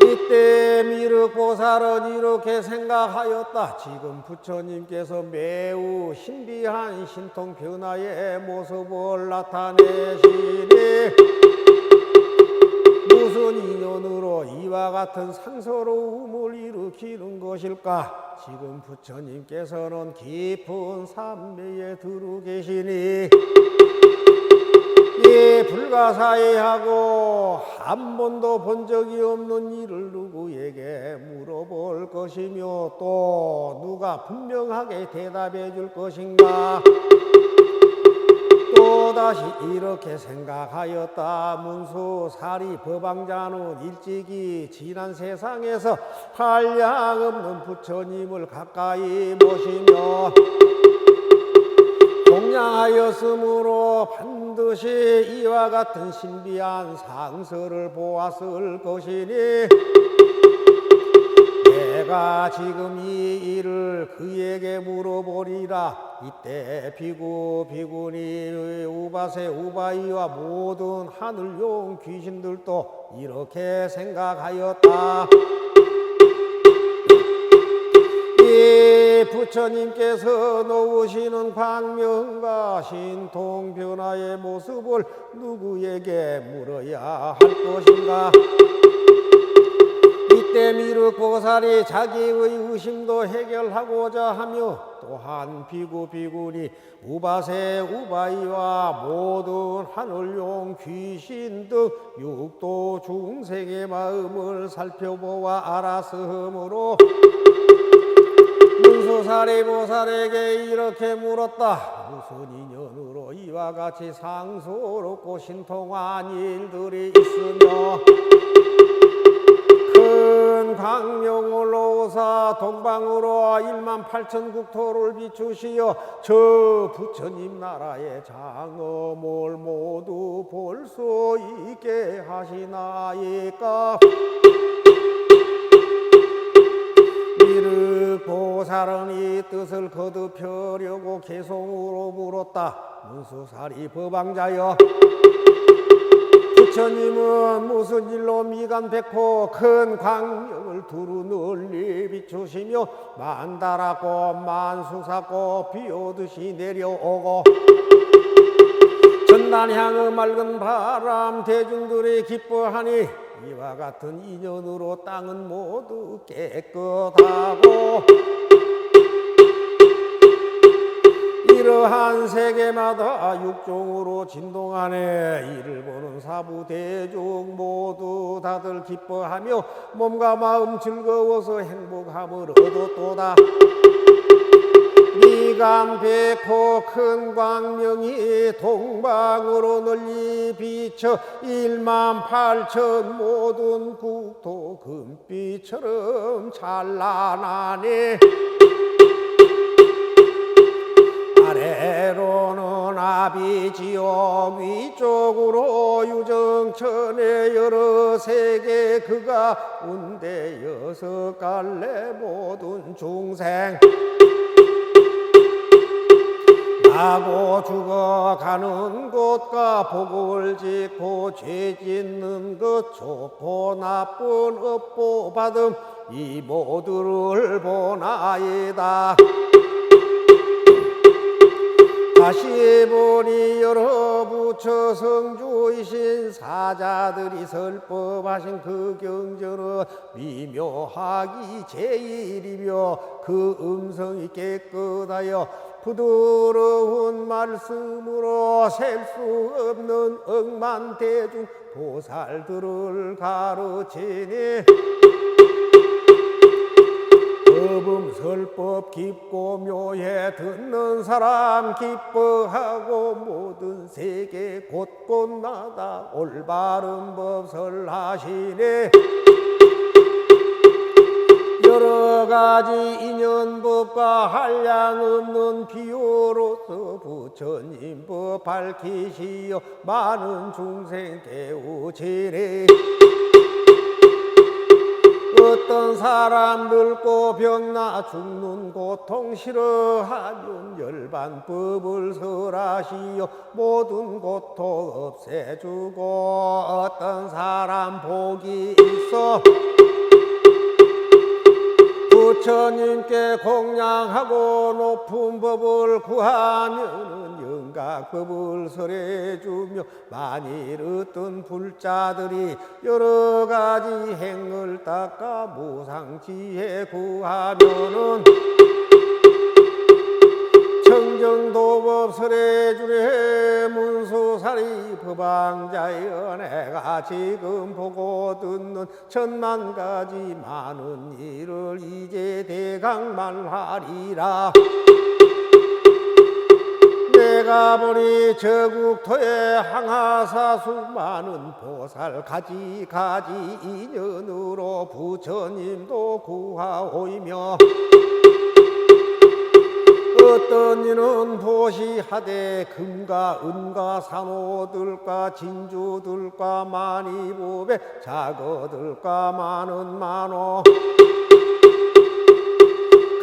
S1: 이때 미륵보살은 이렇게 생각하였다. 지금 부처님께서 매우 신비한 신통 변화의 모습을 나타내시니 무슨 인연으로 이와 같은 상서로움을 일으키는 것일까? 지금 부처님께서는 깊은 삼매에 들어 계시니 이 불가사의하고 한 번도 본 적이 없는 일을 누구에게 물어볼 것이며, 또 누가 분명하게 대답해 줄 것인가? 또다시 이렇게 생각하였다. 문수사리 법왕자는 일찍이 지난 세상에서 한량없는 부처님을 가까이 모시며 공양하였으므로 반드시 이와 같은 신비한 상서를 보았을 것이니, 내가 지금 이 일을 그에게 물어보리라. 이때 비구 비구니 우바세 우바이와 모든 하늘용 귀신들도 이렇게 생각하였다. 이 부처님께서 놓으시는 광명과 신통 변화의 모습을 누구에게 물어야 할 것인가? 이때 미륵보살이 자기의 의심도 해결하고자 하며, 또한 비구 비구니 우바세 우바이와 모든 하늘용 귀신 등 육도 중생의 마음을 살펴보아 알았으므로 문수사리 보살에게 이렇게 물었다. 무슨 인연으로 이와 같이 상소롭고 신통한 일들이 있으며 큰 광명을 놓으사 동방으로 18,000 국토를 비추시어 저 부처님 나라의 장엄을 모두 볼 수 있게 하시나이까? 미륵보살은 이 뜻을 거듭하려고 개송으로 물었다. 문수사리 법왕자여, 부처님은 무슨 일로 미간백호 큰 광명을 두루 널리 비추시며 만다라고 만수사고 비오듯이 내려오고 전단향의 맑은 바람 대중들이 기뻐하니, 이와 같은 인연으로 땅은 모두 깨끗하고 이러한 세계마다 육종으로 진동하네. 이를 보는 사부 대중 모두 다들 기뻐하며 몸과 마음 즐거워서 행복함을 얻었도다. 미간백호 큰 광명이 동방으로 널리 비쳐 18,000 모든 국토 금빛처럼 찬란하니, 아래로는 아비지요 위쪽으로 유정천의 여러 세계 그 가운데 6갈래 모든 중생 가고 죽어가는 곳과 복을 짓고 죄 짓는 것 좋고 나쁜 업보 받음 이 모두를 보나이다. 다시 보니 여러 부처 성주이신 사자들이 설법하신 그 경전은 미묘하기 제일이며 그 음성이 깨끗하여 부드러운 말씀으로 셀 수 없는 억만대중 보살들을 가르치니 법음설법 깊고 묘해 듣는 사람 기뻐하고 모든 세계 곳곳마다 올바른 법설 하시네. 여러 가지 인연법과 한량 없는 비유로서 부처님 법 밝히시어 많은 중생 깨우치네. 어떤 사람 늙고 병나 죽는 고통 싫어하면 열반법을 설하시어 모든 고통 없애주고 어떤 사람 복이 있어 부처님께 공양하고 높은 법을 구하면 영각법을 설해주며 만일 어떤 불자들이 여러 가지 행을 닦아 무상지혜 구하면은 청정도법 설해주래. 문수사리 법왕자여 내가 지금 보고 듣는 천만 가지 많은 일을 이제 대강말하리라. 내가 보니 저국토에 항하사 수많은 보살 가지 인연으로 부처님도 구하오이며 어떤 이는 보시하되 금과 은과 산호들과 진주들과 만이법에 자거들과 많은 만호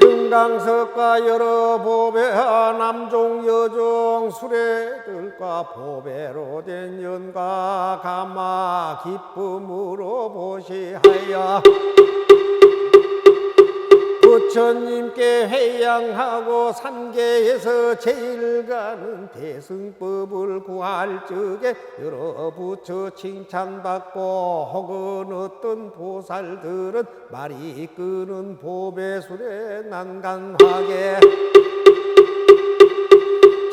S1: 금강석과 여러 법에 남종 여종 수레들과 보배로 된 연과 가마 기쁨으로 보시하여 부처님께 회양하고 삼계에서 제일 가는 대승법을 구할 적에 여러 부처 칭찬받고 혹은 어떤 보살들은 말이 끄는 보배술에 난간하게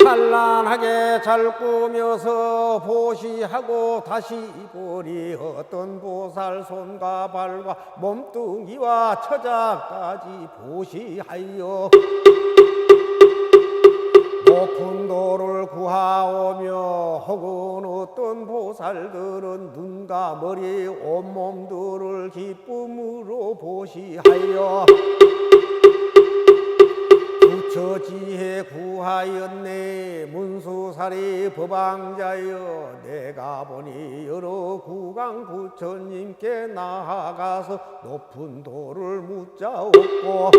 S1: 찬란하게 잘 꾸며서 보시하고 다시 보리 어떤 보살 손과 발과 몸뚱이와 처자까지 보시하여 높은 도를 구하오며 혹은 어떤 보살들은 눈과 머리 온몸들을 기쁨으로 보시하여 부처지혜 구하였네. 문수사리 법왕자여 내가 보니 여러 구강 부처님께 나아가서 높은 도를 묻자옵고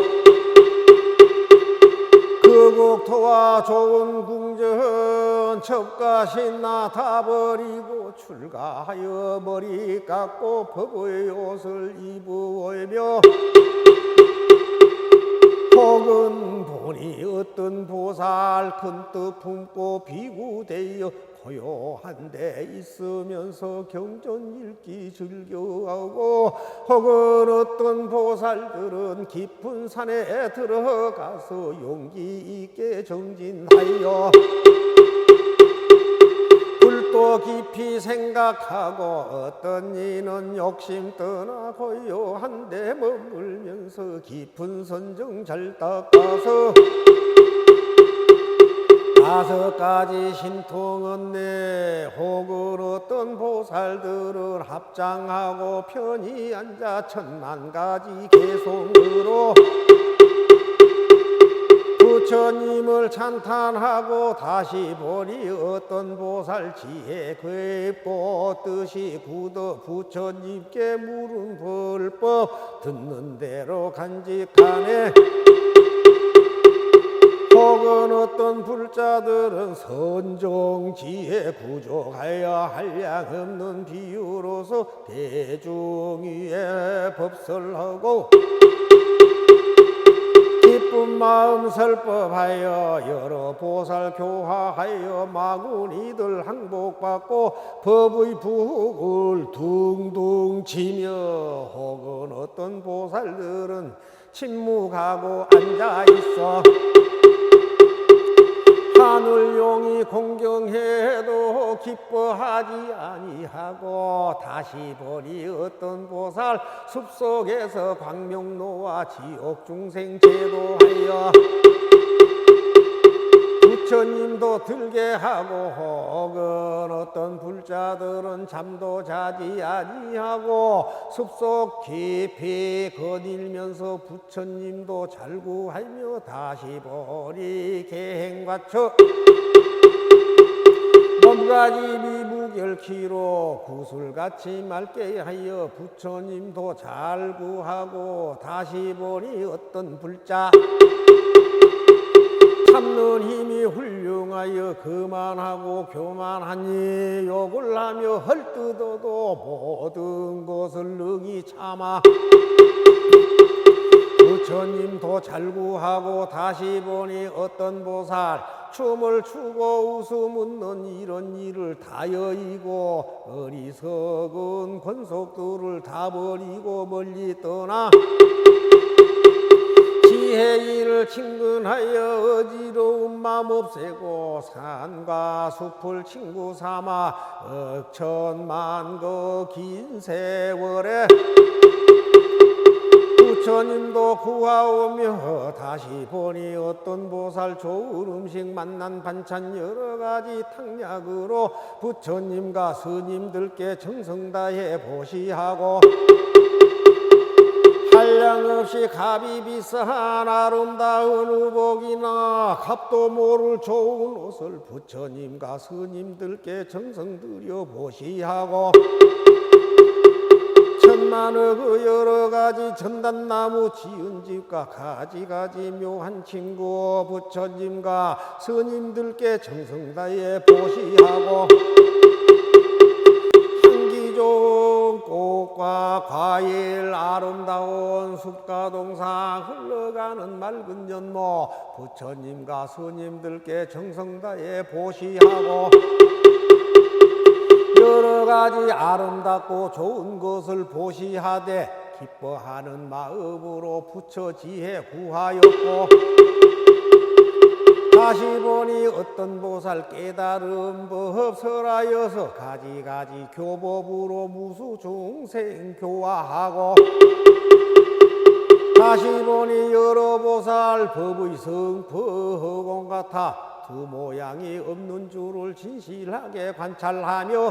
S1: 그 국토와 좋은 궁전 첩과 신나 다 버리고 출가하여 머리 깎고 법의 옷을 입으오며 혹은 보니 어떤 보살 큰 뜻 품고 비구되어 고요한 데 있으면서 경전 읽기 즐겨하고 혹은 어떤 보살들은 깊은 산에 들어가서 용기 있게 정진하여 또 깊이 생각하고 어떤 이는 욕심 떠나 고요한 데 머물면서 깊은 선정 잘 닦아서 5가지 신통은 내 혹은 어떤 보살들을 합장하고 편히 앉아 10,000가지 개송으로 부처님을 찬탄하고 다시 보니 어떤 보살 지혜 깊고 뜻이 굳어 부처님께 물은 불법 듣는 대로 간직하네. 혹은 혹은 어떤 불자들은 선정지에 부족하여 한량없는 비유로서 대중 위에 법설하고 기쁜 마음 설법하여 여러 보살 교화하여 마구니들 항복받고 법의 북을 둥둥 치며 혹은 어떤 보살들은 침묵하고 앉아있어 하늘용이 공경해도 기뻐하지 아니하고 다시 보니 어떤 보살 숲속에서 광명로와 지옥 중생 제도하여 부처님도 들게 하고 혹은 어떤 불자들은 잠도 자지 아니하고 숲속 깊이 거닐면서 부처님도 잘구하며 다시 보리 계행과처 몸가지 미무결키로 구슬같이 맑게 하여 부처님도 잘구하고 다시 보니 어떤 불자 참는 힘이 훌륭하여 그만하고 교만하니 욕을 하며 헐뜯어도 모든 것을 능히 참아 부처님도 잘구하고 다시 보니 어떤 보살 춤을 추고 웃음 웃는 이런 일을 다 여의고 어리석은 권속들을 다 버리고 멀리 떠나 지혜일을 친근하여 어지러운 마음 없애고 산과 숲을 친구 삼아 억천만거 긴 세월에 부처님도 구하오며 다시 보니 어떤 보살 좋은 음식 만난 반찬 여러가지 탕약으로 부처님과 스님들께 정성다해 보시하고 한량없이 값이 비싼 아름다운 의복이나 값도 모를 좋은 옷을 부처님과 스님들께 정성 들여 보시하고 천만의 그 여러가지 전단나무 지은 집과 가지가지 묘한 친구 부처님과 스님들께 정성 다해 보시하고 향기 좋은 꽃과 과일 아름다운 숲과 동상 흘러가는 맑은 연못 부처님과 스님들께 정성 다해 보시하고 여러가지 아름답고 좋은 것을 보시하되 기뻐하는 마음으로 부처 지혜 구하였고 다시 보니 어떤 보살 깨달은 법 설하여서 가지가지 교법으로 무수 중생 교화하고 다시 보니 여러 보살 법의 성법허공 같아 두 모양이 없는 줄을 진실하게 관찰하며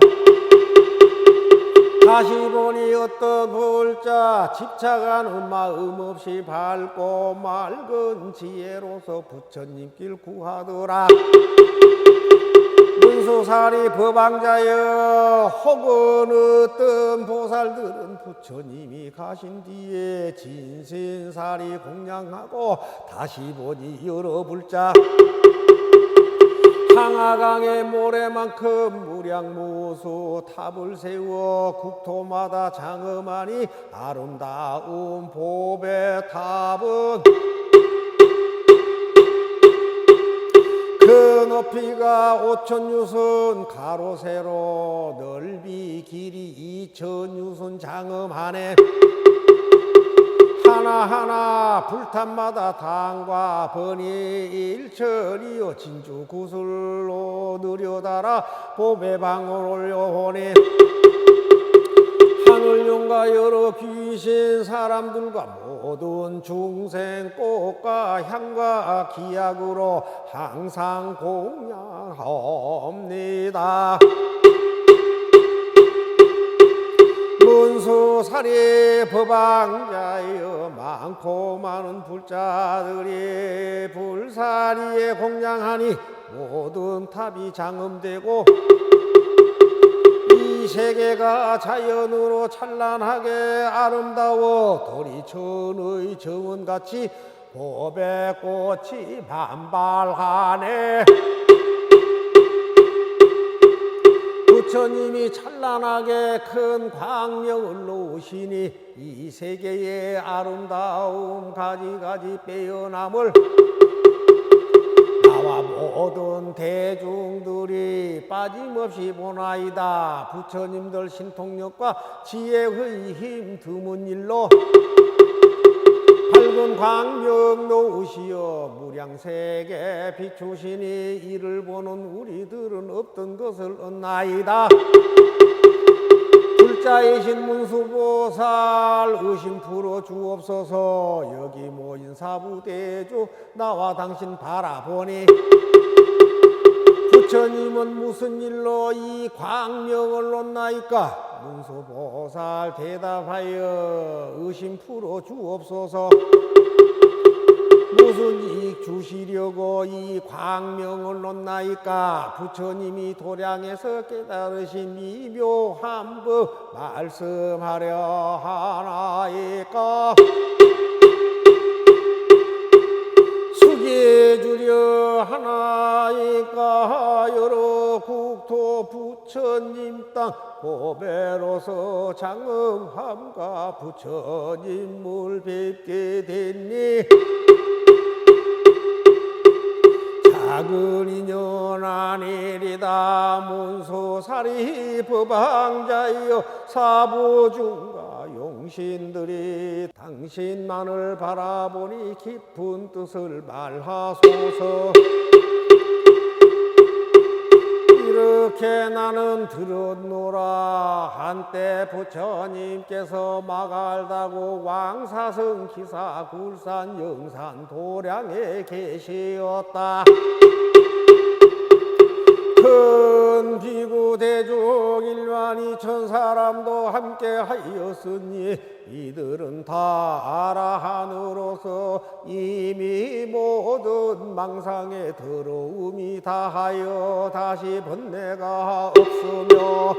S1: 다시 보니 어떤 불자 집착하는 마음 없이 밝고 맑은 지혜로서 부처님길 구하더라. 문수사리 법왕자여 혹은 어떤 보살들은 부처님이 가신 뒤에 진신사리 공양하고 다시 보니 여러 불자 상하강의 모래만큼 무량무수 탑을 세워 국토마다 장엄하니 아름다운 보배 탑은 그 높이가 5,000유선 가로 세로 넓이 길이 2,000유선 장엄하네. 하나하나 불탑마다 당과 번이 일천이요 진주 구슬로 느려달아 보배방을 올려오니 하늘용과 여러 귀신 사람들과 모든 중생 꽃과 향과 기약으로 항상 공양합니다. 문수사리 법왕자여 많고 많은 불자들이 불사리에 공양하니 모든 탑이 장엄되고 이 세계가 자연으로 찬란하게 아름다워 도리천의 정원같이 고백꽃이 반발하네. 부처님이 찬란하게 큰 광명을 놓으시니 이 세계의 아름다움 가지가지 빼어남을 나와 모든 대중들이 빠짐없이 보나이다. 부처님들 신통력과 지혜의 힘 드문 일로 밝은 광명 놓으시어 무량세계 비추시니 이를 보는 우리들은 없던 것을 얻나이다. 불자이신 문수보살 의심 풀어 주옵소서. 여기 모인 사부대주 나와 당신 바라보니 부처님은 무슨 일로 이 광명을 놓나이까? 문수보살 대답하여 의심 풀어 주옵소서. 무슨 이익 주시려고 이 광명을 놓나이까? 부처님이 도량에서 깨달으신 미묘한 법 말씀하려 하나이까? 숙여주려 하나이까? 여러 국토 부처님 땅 고배로서 장엄함과 부처님을 뵙게 됐니? 작은 인연 아니리다. 문수살이 법왕자여 사부중과 용신들이 당신만을 바라보니 깊은 뜻을 말하소서. 이렇게 나는 들었노라. 한때 부처님께서 마갈다고 왕사성 기사 굴산 영산 도량에 계시었다. 큰 비구 대중 1만 2천 사람도 함께 하였으니 이들은 다 아라한으로서 이미 모든 망상의 더러움이 다하여 다시 번뇌가 없으며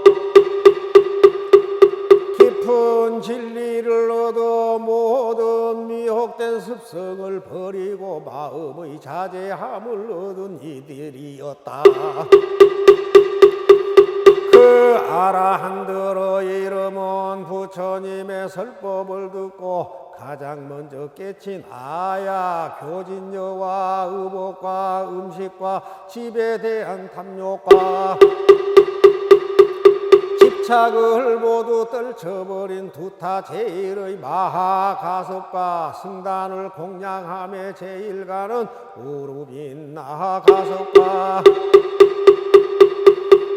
S1: 깊은 진리를 얻어 모든 미혹된 습성을 버리고 마음의 자제함을 얻은 이들이었다. 그 아라한들의 이름은 부처님의 설법을 듣고 가장 먼저 깨친 아야 교진여와 의복과 음식과 집에 대한 탐욕과 집착을 모두 떨쳐버린 두타 제일의 마하가섭과 승단을 공양함에 제일 가는 우루빈 나하가섭과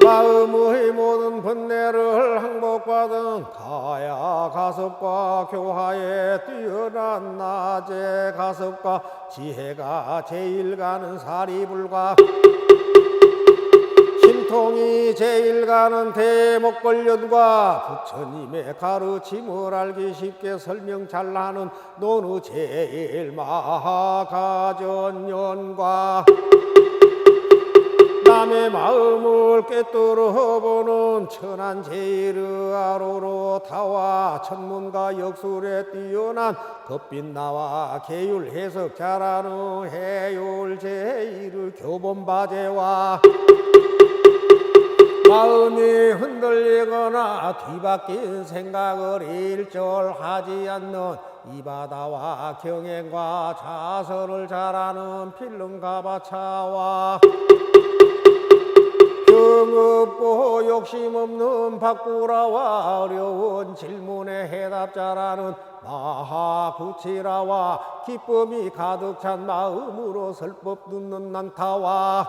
S1: 마음의 모든 번뇌를 항복받은 가야가섭과 교화에 뛰어난 나제가섭과 지혜가 제일 가는 사리불과 신통이 제일 가는 대목걸련과 부처님의 가르침을 알기 쉽게 설명 잘하는 노느 제일 마하가전연과 남의 마음을 꿰뚫어 보는 천한 제일의아로로 타와 천문과 역술에 뛰어난 겁빛나와 계율 해석 잘하는 해율 제일의 교본바제와 마음이 흔들리거나 뒤바뀐 생각을 일절하지 않는 이바다와 경행과 자설을 잘하는 필름가바차와 경없고 욕심없는 바꾸라와 어려운 질문에 해답 잘하는 마하구치라와 기쁨이 가득 찬 마음으로 설법 듣는 난타와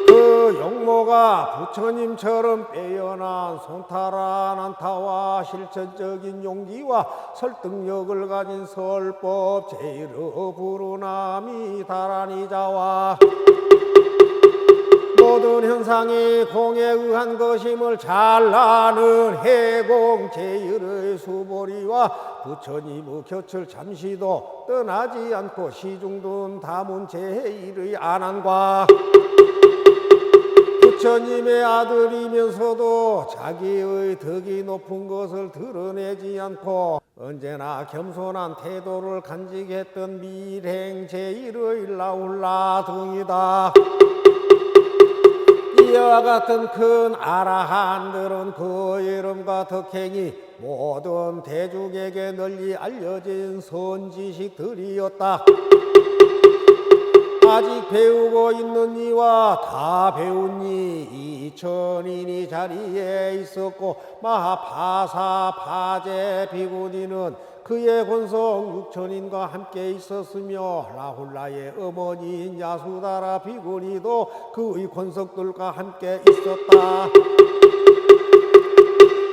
S1: 그 용모가 부처님처럼 빼어난 손타라 난타와 실천적인 용기와 설득력을 가진 설법 제일의 부르나미 다라니자와 모든 현상이 공에 의한 것임을 잘 아는 해공 제일의 수보리와 부처님의 곁을 잠시도 떠나지 않고 시중둔 다문 제일의 안한과 부처님의 아들이면서도 자기의 덕이 높은 것을 드러내지 않고 언제나 겸손한 태도를 간직했던 밀행 제1의 라울라 등이다. 이와 같은 큰 아라한들은 그 이름과 덕행이 모든 대중에게 널리 알려진 선지식들이었다. 아직 배우고 있는 이와 다 배운 이 2000인이 자리에 있었고, 마하파사 파제 비구니는 그의 권속 6000인과 함께 있었으며, 라훌라의 어머니인 야수다라 비구니도 그의 권속들과 함께 있었다.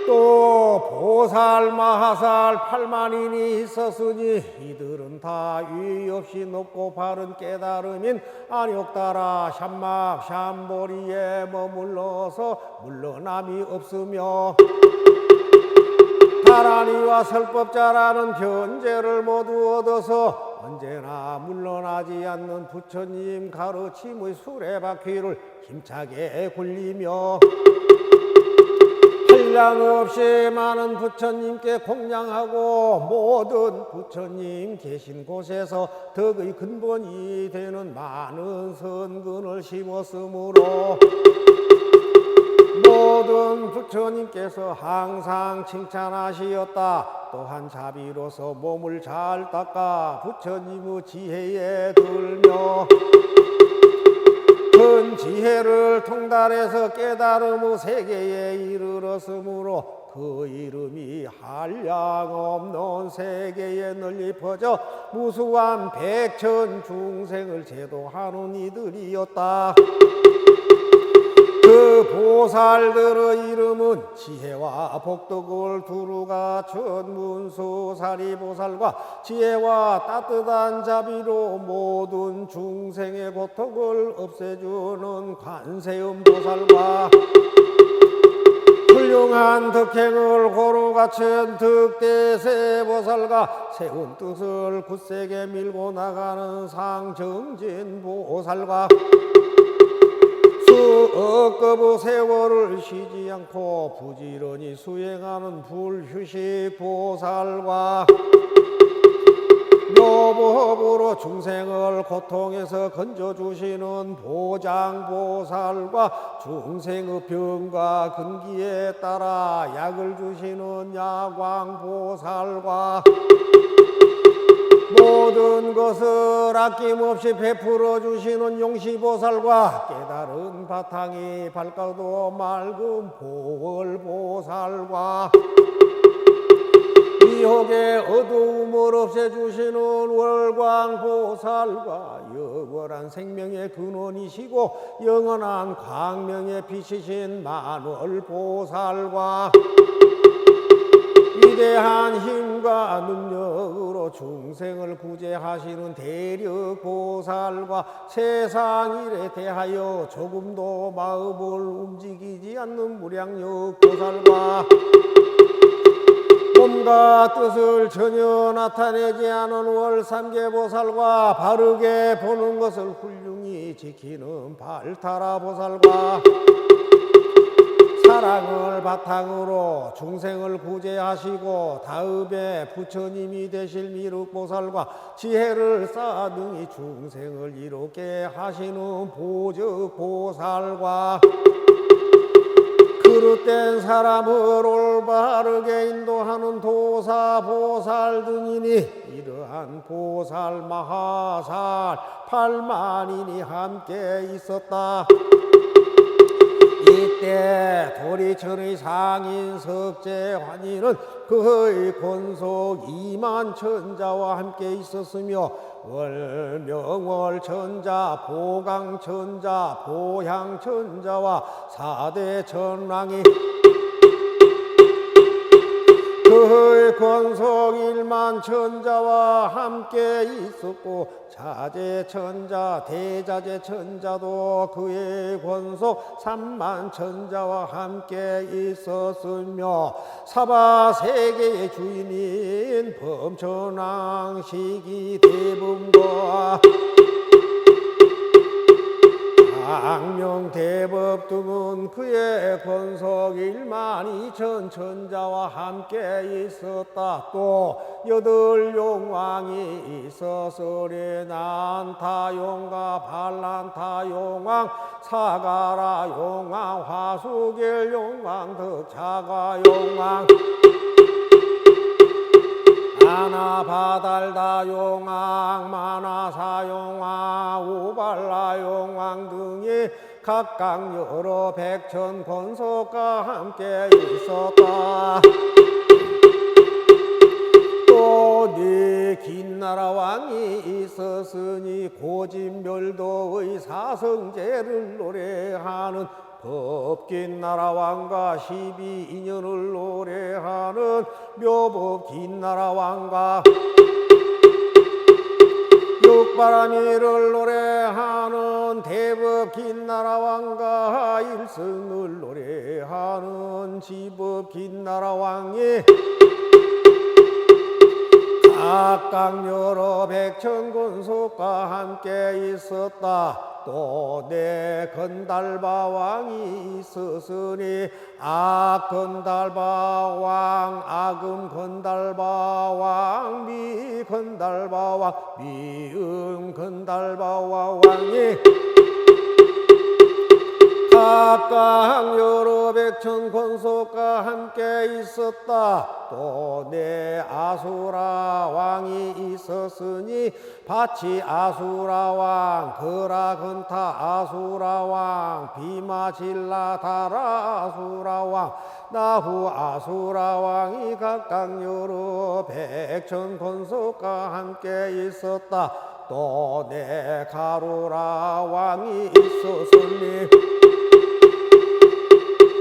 S1: 또 보살 마하살 8만인이 있었으니 이들은 다 위 없이 높고 바른 깨달음인 안욕다라 샴막 샴보리에 머물러서 물러남이 없으며, 다라니와 설법자라는 견제를 모두 얻어서 언제나 물러나지 않는 부처님 가르침의 수레바퀴를 힘차게 굴리며, 한량없이 많은 부처님께 공양하고 모든 부처님 계신 곳에서 덕의 근본이 되는 많은 선근을 심었으므로 모든 부처님께서 항상 칭찬하시었다. 또한 자비로서 몸을 잘 닦아 부처님의 지혜에 들며 큰 지혜를 통달해서 깨달음의 세계에 이르렀으므로 그 이름이 한량없는 세계에 널리 퍼져 무수한 백천 중생을 제도하는 이들이었다. 그 보살들의 이름은 지혜와 복덕을 두루 갖춘 문수사리보살과 지혜와 따뜻한 자비로 모든 중생의 고통을 없애주는 관세음보살과 훌륭한 덕행을 고루 갖춘 득대세보살과 세운 뜻을 굳세게 밀고 나가는 상정진보살과 수억급의 세월을 쉬지 않고 부지런히 수행하는 불휴식 보살과 노법으로 중생을 고통에서 건져주시는 보장보살과 중생의 병과 근기에 따라 약을 주시는 야광보살과 모든 것을 아낌없이 베풀어 주시는 용시보살과 깨달은 바탕이 밝고도 맑은 보월보살과 미혹의 어두움을 없애주시는 월광보살과 영원한 생명의 근원이시고 영원한 광명의 빛이신 만월보살과 위대한 힘과 능력으로 중생을 구제하시는 대력보살과 세상 일에 대하여 조금도 마음을 움직이지 않는 무량력보살과 몸과 뜻을 전혀 나타내지 않은 월삼계보살과 바르게 보는 것을 훌륭히 지키는 발타라보살과 사랑을 바탕으로 중생을 구제하시고 다음에 부처님이 되실 미륵보살과 지혜를 쌓아 능히 중생을 이롭게 하시는 보적보살과 그릇된 사람을 올바르게 인도하는 도사보살 등이니 이러한 보살 마하살 8만인이 함께 있었다. 이때 도리천의 상인 석재환희는 그의 권속 2만 천자와 함께 있었으며 월명월천자, 보강천자, 보향천자와 4대 천왕이 그의 권속 1만 천자와 함께 있었고 자재천자, 대자재천자도 그의 권속 3만 천자와 함께 있었으며 사바세계의 주인인 범천왕 시기대분과 광명대법 등은 그의 권속 1만 2천 천자와 함께 있었다. 또 8용왕이 있었으리. 난타용과 반란타용왕, 사가라용왕, 화수결용왕, 덕차가용왕, 아나바달다용왕, 마나사용왕, 우발라용왕 등이 각각 여러 백천 권속과 함께 있었다. 또 네 긴나라 왕이 있었으니 고진멸도의 사성제를 노래하는 법긴나라 왕과 12인연을 노래하는 묘법긴나라 왕과 육바라미를 노래하는 대법긴나라 왕과 일승을 노래하는 지법긴나라 왕이 각각 여러 백천권속과 함께 있었다. 또 내 건달바 왕이 있었으니 악건달바 왕, 악음 건달바 왕, 미건달바 왕, 미음 건달바 왕이 각각 여러 백천 권속과 함께 있었다. 또 내 아수라 왕이 있었으니 바치 아수라 왕, 거라건타 아수라 왕, 비마질라 다라 아수라 왕, 나후 아수라 왕이 각각 여러 백천 권속과 함께 있었다. 또 내 가루라 왕이 있었으니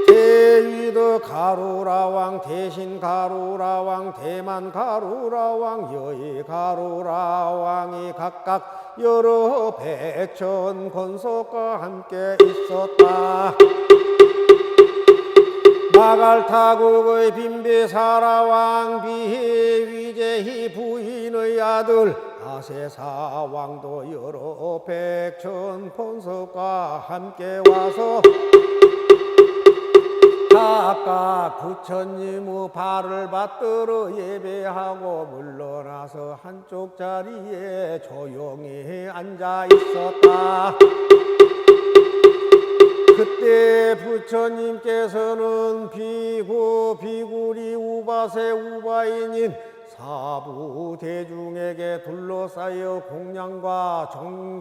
S1: 대위도 가루라 왕, 대신 가루라 왕, 대만 가루라 왕, 여의 가루라 왕이 각각 여러 백천 권속과 함께 있었다. 마갈타국의 빈비사라 왕, 비위제희 부인의 아들 아세사 왕도 여러 백천 권속과 함께 와서 각각 부처님의 발을 받들어 예배하고 물러나서 한쪽 자리에 조용히 앉아 있었다. 그때 부처님께서는 비구, 비구리, 우바세, 우바이님 사부 대중에게 둘러싸여 공양과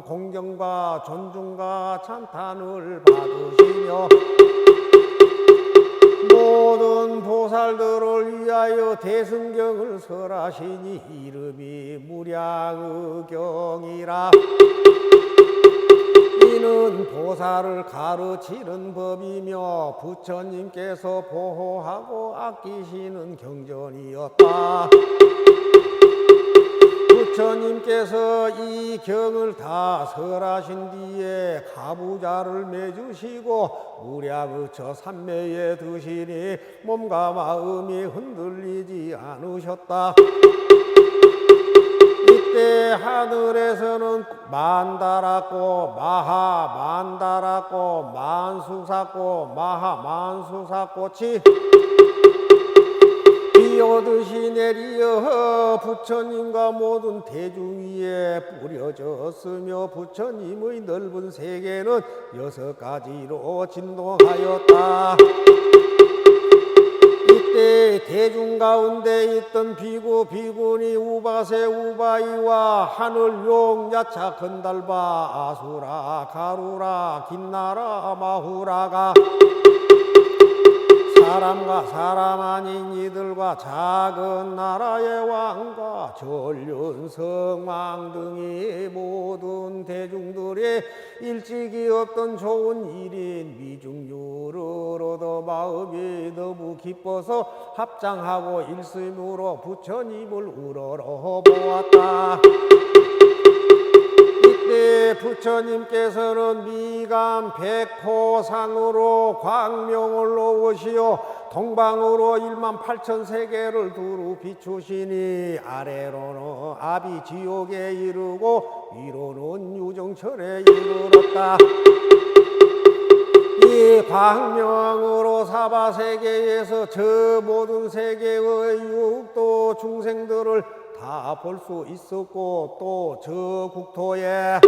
S1: 공경과 존중과 찬탄을 받으시며 모든 보살들을 위하여 대승경을 설하시니 이름이 무량의경이라. 이는 보살을 가르치는 법이며 부처님께서 보호하고 아끼시는 경전이었다. 부처님께서 이 경을 다 설하신 뒤에 가부좌를 매주시고 무량의처 삼매에 드시니 몸과 마음이 흔들리지 않으셨다. 이때 하늘에서는 만다랐고 마하 만다랐고 만수사꽃 마하 만수사꽃이 비오듯이 내리어 부처님과 모든 대중 위에 뿌려졌으며 부처님의 넓은 세계는 6가지로 진동하였다. 이때 대중 가운데 있던 비구, 비구니, 우바세, 우바이와 하늘용, 야차, 건달바, 아수라, 가루라, 긴나라, 마후라가 사람과 사람 아닌 이들과 작은 나라의 왕과 전륜 성왕 등이 모든 대중들의 일찍이 없던 좋은 일인 미중유를 얻어 마음이 너무 기뻐서 합장하고 일심으로 부처님을 우러러 보았다. 이때 부처님께서는 미감 백호상으로 광명을 놓으시어 동방으로 18,000세계를 두루 비추시니 아래로는 아비지옥에 이르고 위로는 유정천에 이르렀다. 이 광명으로 사바세계에서 저 모든 세계의 육도 중생들을 다 볼 수 있었고, 또 저 국토에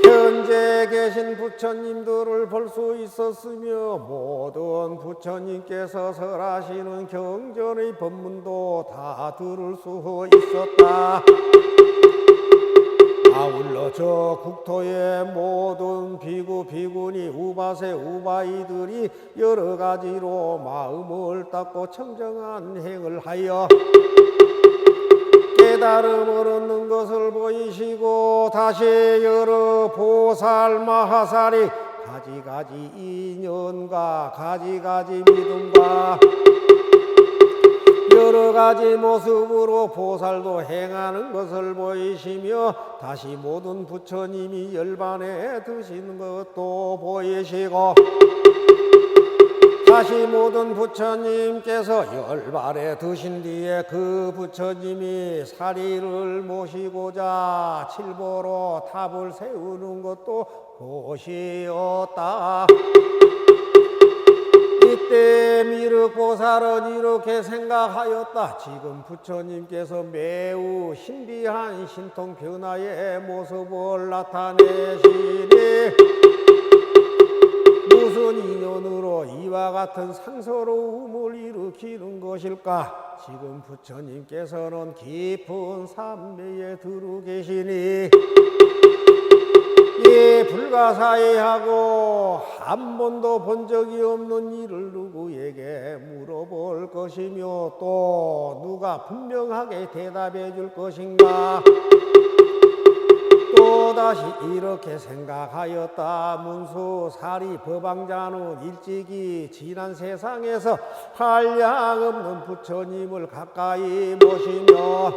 S1: 현재 계신 부처님들을 볼 수 있었으며, 모든 부처님께서 설하시는 경전의 법문도 다 들을 수 있었다. 아울러 저 국토의 모든 비구 비구니 우바세 우바이들이 여러 가지로 마음을 닦고 청정한 행을 하여 깨달음을 얻는 것을 보이시고, 다시 여러 보살 마하살이 가지가지 인연과 가지가지 믿음과 여러 가지 모습으로 보살도 행하는 것을 보이시며, 다시 모든 부처님이 열반에 드시는 것도 보이시고, 다시 모든 부처님께서 열반에 드신 뒤에 그 부처님이 사리를 모시고자 칠보로 탑을 세우는 것도 보시었다. 이때 미륵보살은 이렇게 생각하였다. 지금 부처님께서 매우 신비한 신통 변화의 모습을 나타내시니 무슨 인연으로 이와 같은 상서로움을 일으키는 것일까? 지금 부처님께서는 깊은 삼매에 들어 계시니 이 불가사의하고 한 번도 본 적이 없는 일을 누구에게 물어볼 것이며, 또 누가 분명하게 대답해 줄 것인가? 또다시 이렇게 생각하였다. 문수사리 법왕자는 일찍이 지난 세상에서 한량없는 부처님을 가까이 모시며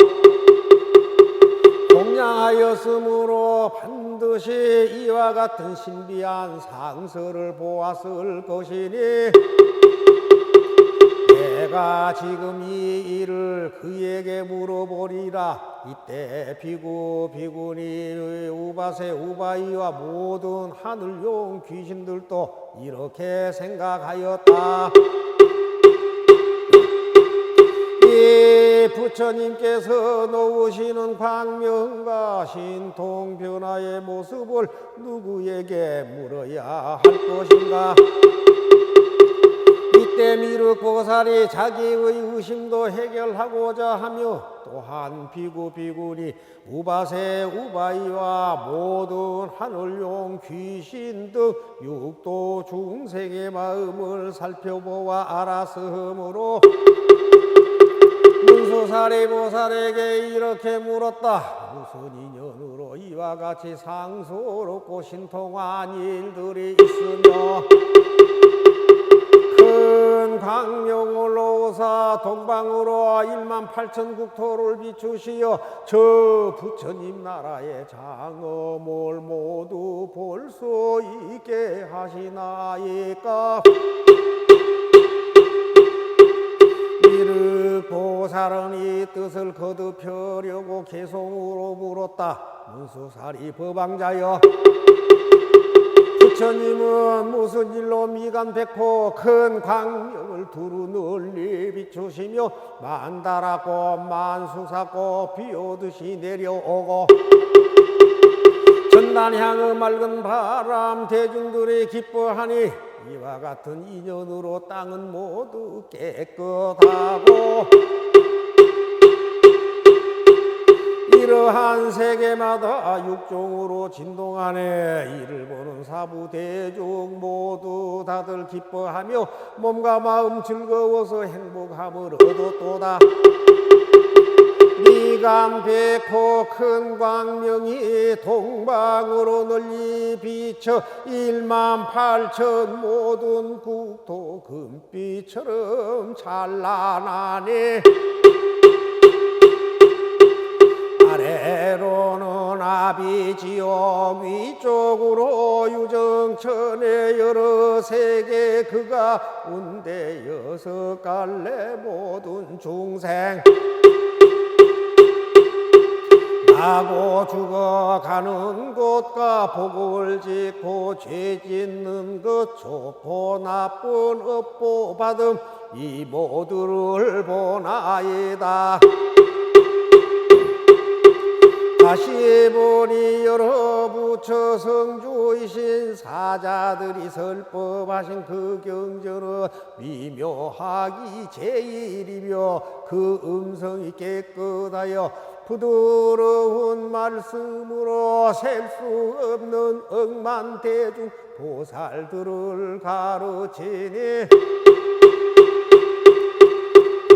S1: 공양하였으므로 반드시 이와 같은 신비한 상서를 보았을 것이니, 내가 지금 이 일을 그에게 물어보리라. 이때 비구 비구니 우바세 우바이와 모든 하늘용 귀신들도 이렇게 생각하였다. 이 부처님께서 놓으시는 광명과 신통 변화의 모습을 누구에게 물어야 할 것인가? 이때 미륵보살이 자기의 의심도 해결하고자 하며, 또한 비구 비구니 우바세 우바이와 모든 하늘용 귀신 등 육도 중생의 마음을 살펴보아 알았으므로 문수사리 보살에게 이렇게 물었다. 무슨 인연으로 이와 같이 상소롭고 신통한 일들이 있으며 큰 광명을 놓으사 동방으로 18,000 국토를 비추시어 저 부처님 나라의 장엄을 모두 볼 수 있게 하시나이까? 미륵보살은 이 뜻을 거듭하려고 개송으로 물었다. 문수사리 법왕자여, 부처님은 무슨 일로 미간백호 큰 광명을 두루 널리 비추시며 만다라고 만수사고 비오듯이 내려오고 전단향의 맑은 바람 대중들이 기뻐하니, 이와 같은 인연으로 땅은 모두 깨끗하고 이러한 세계마다 육종으로 진동하네. 이를 보는 사부 대중 모두 다들 기뻐하며 몸과 마음 즐거워서 행복함을 얻었도다. 미간백호 큰 광명이 동방으로 널리 비쳐 18,000 모든 국토 금빛처럼 찬란하니, 아래로는 아비지옥, 위쪽으로 유정천의 여러 세계 그 가운데 6갈래 모든 중생, 사고 죽어가는 것과 복을 짓고 죄 짓는 것 좋고 나쁜 업보 받음 이 모두를 보나이다. 다시 보니 여러 부처 성주이신 사자들이 설법하신 그 경전은 미묘하기 제일이며 그 음성이 깨끗하여 부드러운 말씀으로 셀 수 없는 억만대중 보살들을 가르치니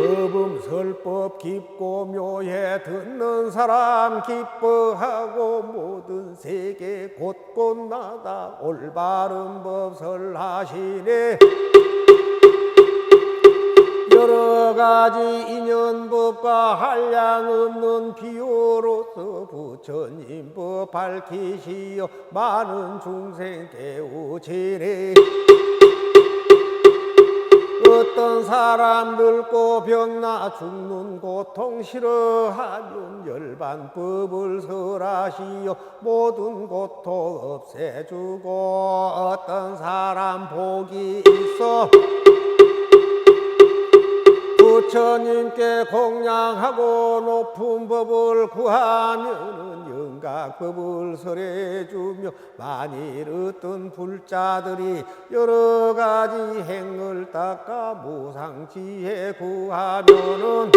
S1: 법음설법 깊고 묘해 듣는 사람 기뻐하고 모든 세계 곳곳마다 올바른 법설하시네. 여러 가지 인연법과 한량없는 비유로서 부처님 법 밝히시어 많은 중생 깨우치네. 어떤 사람 늙고 병나 죽는 고통 싫어하면 열반법을 설하시어 모든 고통 없애주고 어떤 사람 복이 있어 부처님께 공양하고 높은 법을 구하면 영각법을 설해주며 만일 어떤 불자들이 여러 가지 행을 닦아 무상지혜 구하면은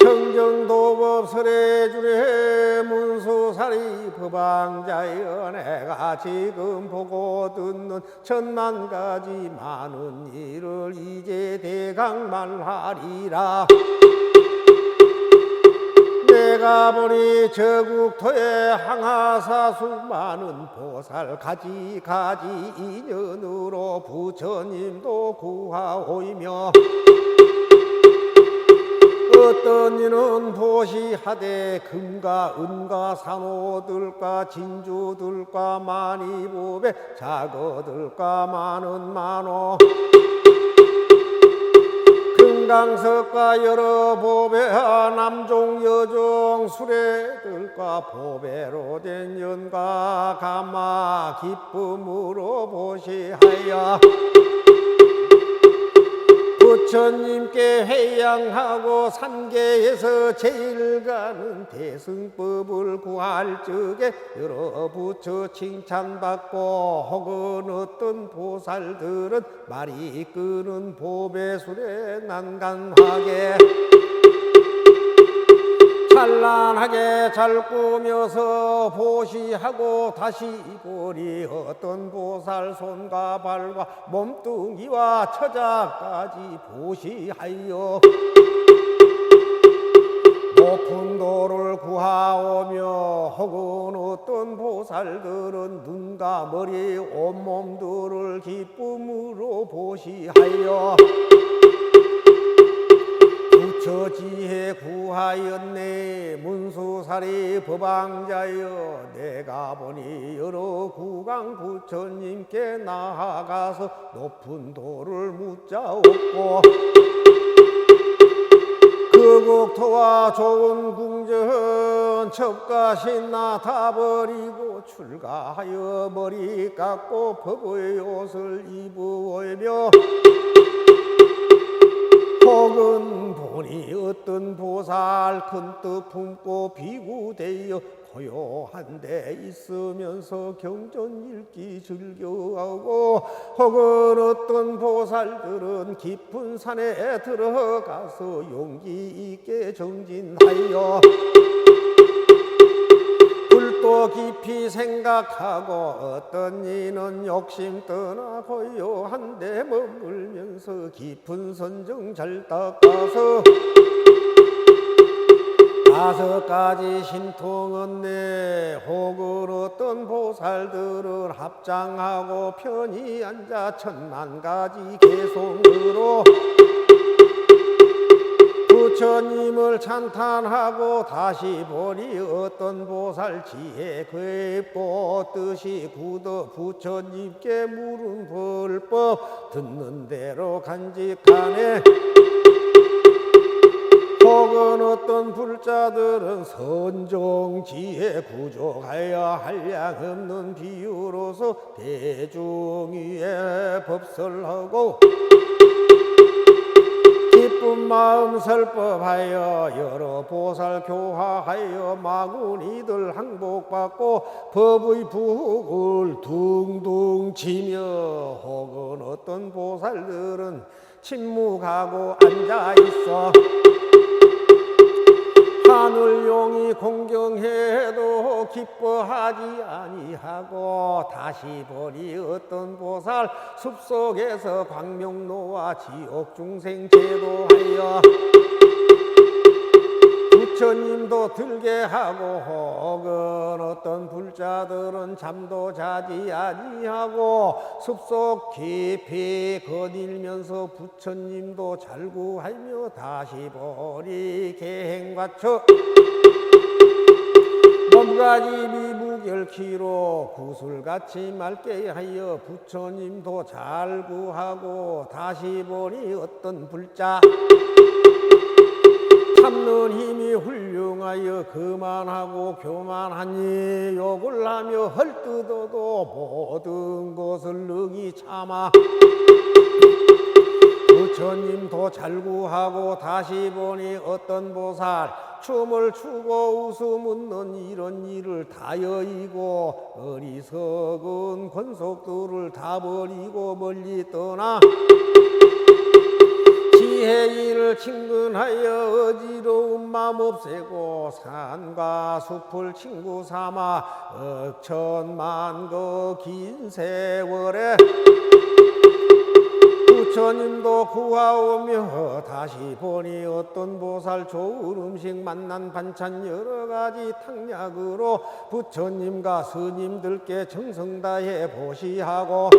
S1: 청정도법 설해주래. 문수사리 법왕자여 내가 지금 보고 듣는 천만 가지 많은 일을 이제 대강 말하리라. 내가 보니 저국토에 항하사수 많은 보살 가지 인연으로 부처님도 구하오이며 어떤 이는 보시하되 금과 은과 산호들과 진주들과 만이보배 자거들과 많은 만호 금강석과 여러 보배와 남종 여종 수레들과 보배로 된 연과 가마 기쁨으로 보시하여 부처님께 회양하고 산계에서 제일 가는 대승법을 구할 적에 여러 부처 칭찬받고 혹은 어떤 보살들은 말이 끄는 보배술에 난간하게 찬란하게 잘 꾸며서 보시하고 다시 보니 어떤 보살 손과 발과 몸뚱이와 처자까지 보시하여 높은 도를 구하오며 혹은 어떤 보살들은 눈과 머리 온몸들을 기쁨으로 보시하여 부처 지혜 구하였네. 문수사리 법왕자여 내가 보니 여러 구강 부처님께 나아가서 높은 도를 묻자옵고 그 국토와 좋은 궁전 첩과 신나 다 버리고 출가하여 머리 깎고 법의 옷을 입으오며 혹은 보니 어떤 보살 큰 뜻 품고 비구되어 고요한 데 있으면서 경전 읽기 즐겨하고 혹은 어떤 보살들은 깊은 산에 들어가서 용기 있게 정진하여 또 깊이 생각하고 어떤 이는 욕심 떠나 고요한 데 머물면서 깊은 선정 잘 닦아서 5가지 신통은 내 혹은 어떤 보살들을 합장하고 편히 앉아 10,000가지 개송으로 부처님을 찬탄하고 다시 보니 어떤 보살 지혜 깊고 뜻이 굳어 부처님께 물은 불법 듣는 대로 간직하네. 혹은 어떤 불자들은 선정지에 구족하여 한량없는 비유로서 대중 위에 법설하고 기쁜 마음 설법하여 여러 보살 교화하여 마구니들 항복받고 법의 북을 둥둥 치며 혹은 어떤 보살들은 침묵하고 앉아있어 하늘용이 공경해도 기뻐하지 아니하고 다시 보니 어떤 보살 숲속에서 광명로와 지옥 중생 제도하여 부처님도 들게 하고 혹은 어떤 불자들은 잠도 자지 아니하고 숲속 깊이 거닐면서 부처님도 잘구하며 다시 보리 계행과처 몸가짐이 무결키로 구슬같이 맑게 하여 부처님도 잘구하고 다시 보니 어떤 불자 참는 힘이 훌륭하여 그만하고 교만하니 욕을 하며 헐뜯어도 모든 것을 능히 참아 부처님도 잘구하고 다시 보니 어떤 보살 춤을 추고 웃음 웃는 이런 일을 다 여의고 어리석은 권속들을 다 버리고 멀리 떠나 지혜인을 친근하여 어지러운 마음 없애고 산과 숲을 친구 삼아 억천만거 긴 세월에 부처님도 구하오며 다시 보니 어떤 보살 좋은 음식 만난 반찬 여러가지 탕약으로 부처님과 스님들께 정성다해 보시하고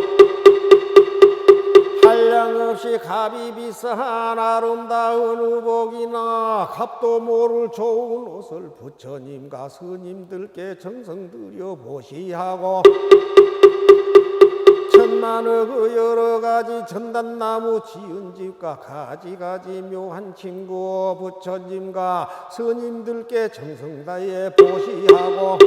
S1: 한량없이 값이 비싼 아름다운 의복이나 값도 모를 좋은 옷을 부처님과 스님들께 정성 들여 보시하고 천만의 그 여러가지 전단나무 지은 집과 가지가지 묘한 친구 부처님과 스님들께 정성 다해 보시하고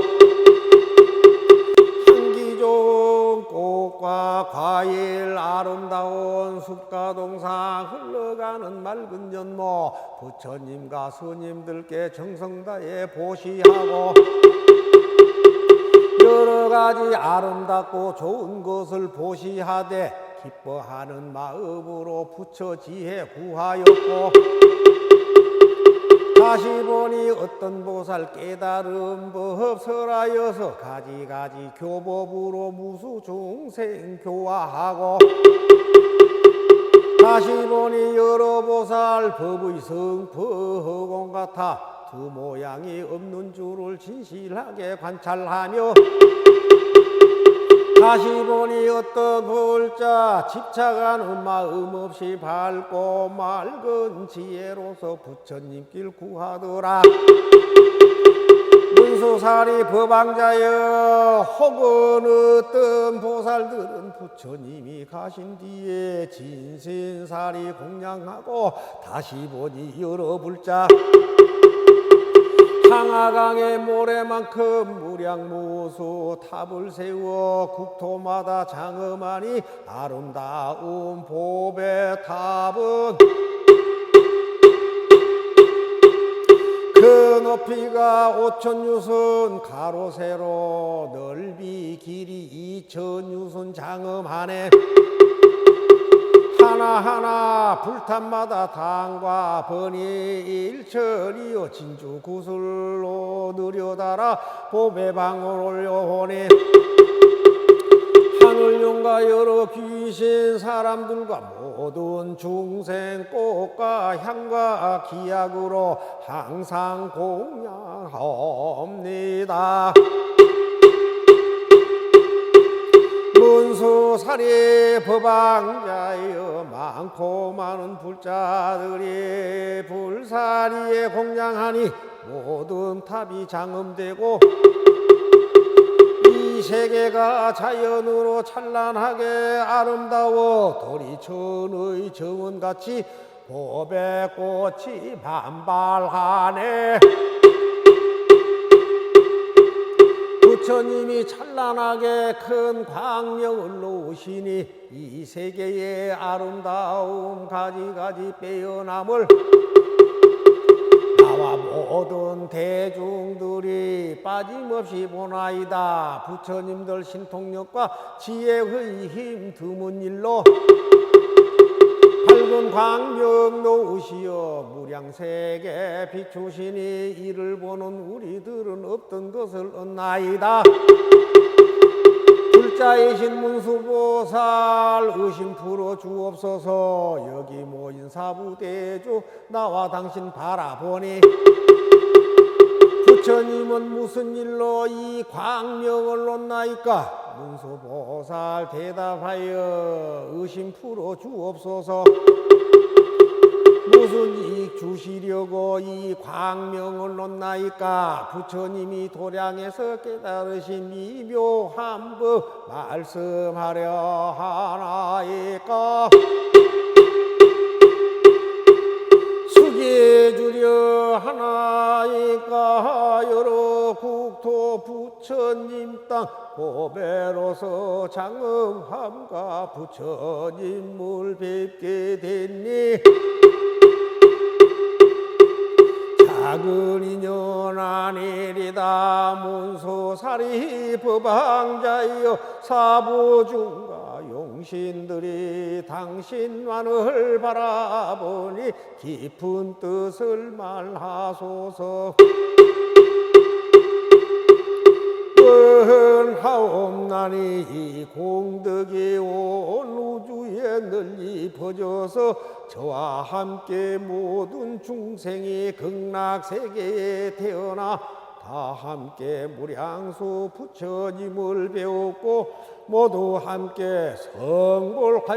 S1: 향기 좋은 꽃과 과일 아름다운 숲과 동상 흘러가는 맑은 연못 부처님과 스님들께 정성 다해 보시하고 여러가지 아름답고 좋은 것을 보시하되 기뻐하는 마음으로 부처 지혜 구하였고 다시 보니 어떤 보살 깨달은 법 설하여서 가지가지 교법으로 무수 중생 교화하고 다시 보니 여러 보살 법의 성법허공 같아 두 모양이 없는 줄을 진실하게 관찰하며 다시 보니 어떤 불자 집착하는 마음 없이 밝고 맑은 지혜로서 부처님길 구하더라. 문수사리 법왕자여 혹은 어떤 보살들은 부처님이 가신 뒤에 진신사리 공양하고 다시 보니 여러 불자 상하강의 모래만큼 무량무수 탑을 세워 국토마다 장엄하니 아름다운 보배 탑은 그 높이가 5,000유순 가로 세로 넓이 길이 2,000유순 장엄하네. 하나하나 불탑마다 당과 번이 일천이요 진주 구슬로 느려달아 보배방을 올려오니 하늘용과 여러 귀신 사람들과 모든 중생 꽃과 향과 기약으로 항상 공양하옵니다. 문수사리 법왕자여 많고 많은 불자들이 불사리에 공양하니 모든 탑이 장엄되고 이 세계가 자연으로 찬란하게 아름다워 도리천의 정원같이 법의 꽃이 반발하네. 부처님이 찬란하게 큰 광명을 놓으시니 이 세계의 아름다움 가지가지 빼어남을 나와 모든 대중들이 빠짐없이 보나이다. 부처님들 신통력과 지혜의 힘 드문 일로 밝은 광명 놓으시어 무량세계 비추시니 이를 보는 우리들은 없던 것을 얻나이다. 불자이신 문수보살 의심 풀어 주옵소서. 여기 모인 사부대주 나와 당신 바라보니 부처님은 무슨 일로 이 광명을 놓나이까? 문수보살 대답하여 의심 풀어 주옵소서. 무슨 이익 주시려고 이 광명을 놓나이까? 부처님이 도량에서 깨달으신 미묘한 법 말씀하려 하나이까? 숙여주려 하나이까? 여러 국토 부처님 땅 보배로서 장엄함과 부처님을 뵙게 됐니? 작은 인연 아니리다. 문수살이 법왕자여 사부중과 용신들이 당신만을 바라보니 깊은 뜻을 말하소서. 하옵나니 이 공덕이 온 우주에 널리 퍼져서 저와 함께 모든 중생이 극락세계에 태어나 다 함께 무량수 부처님을 배웠고 모두 함께 성불하여지.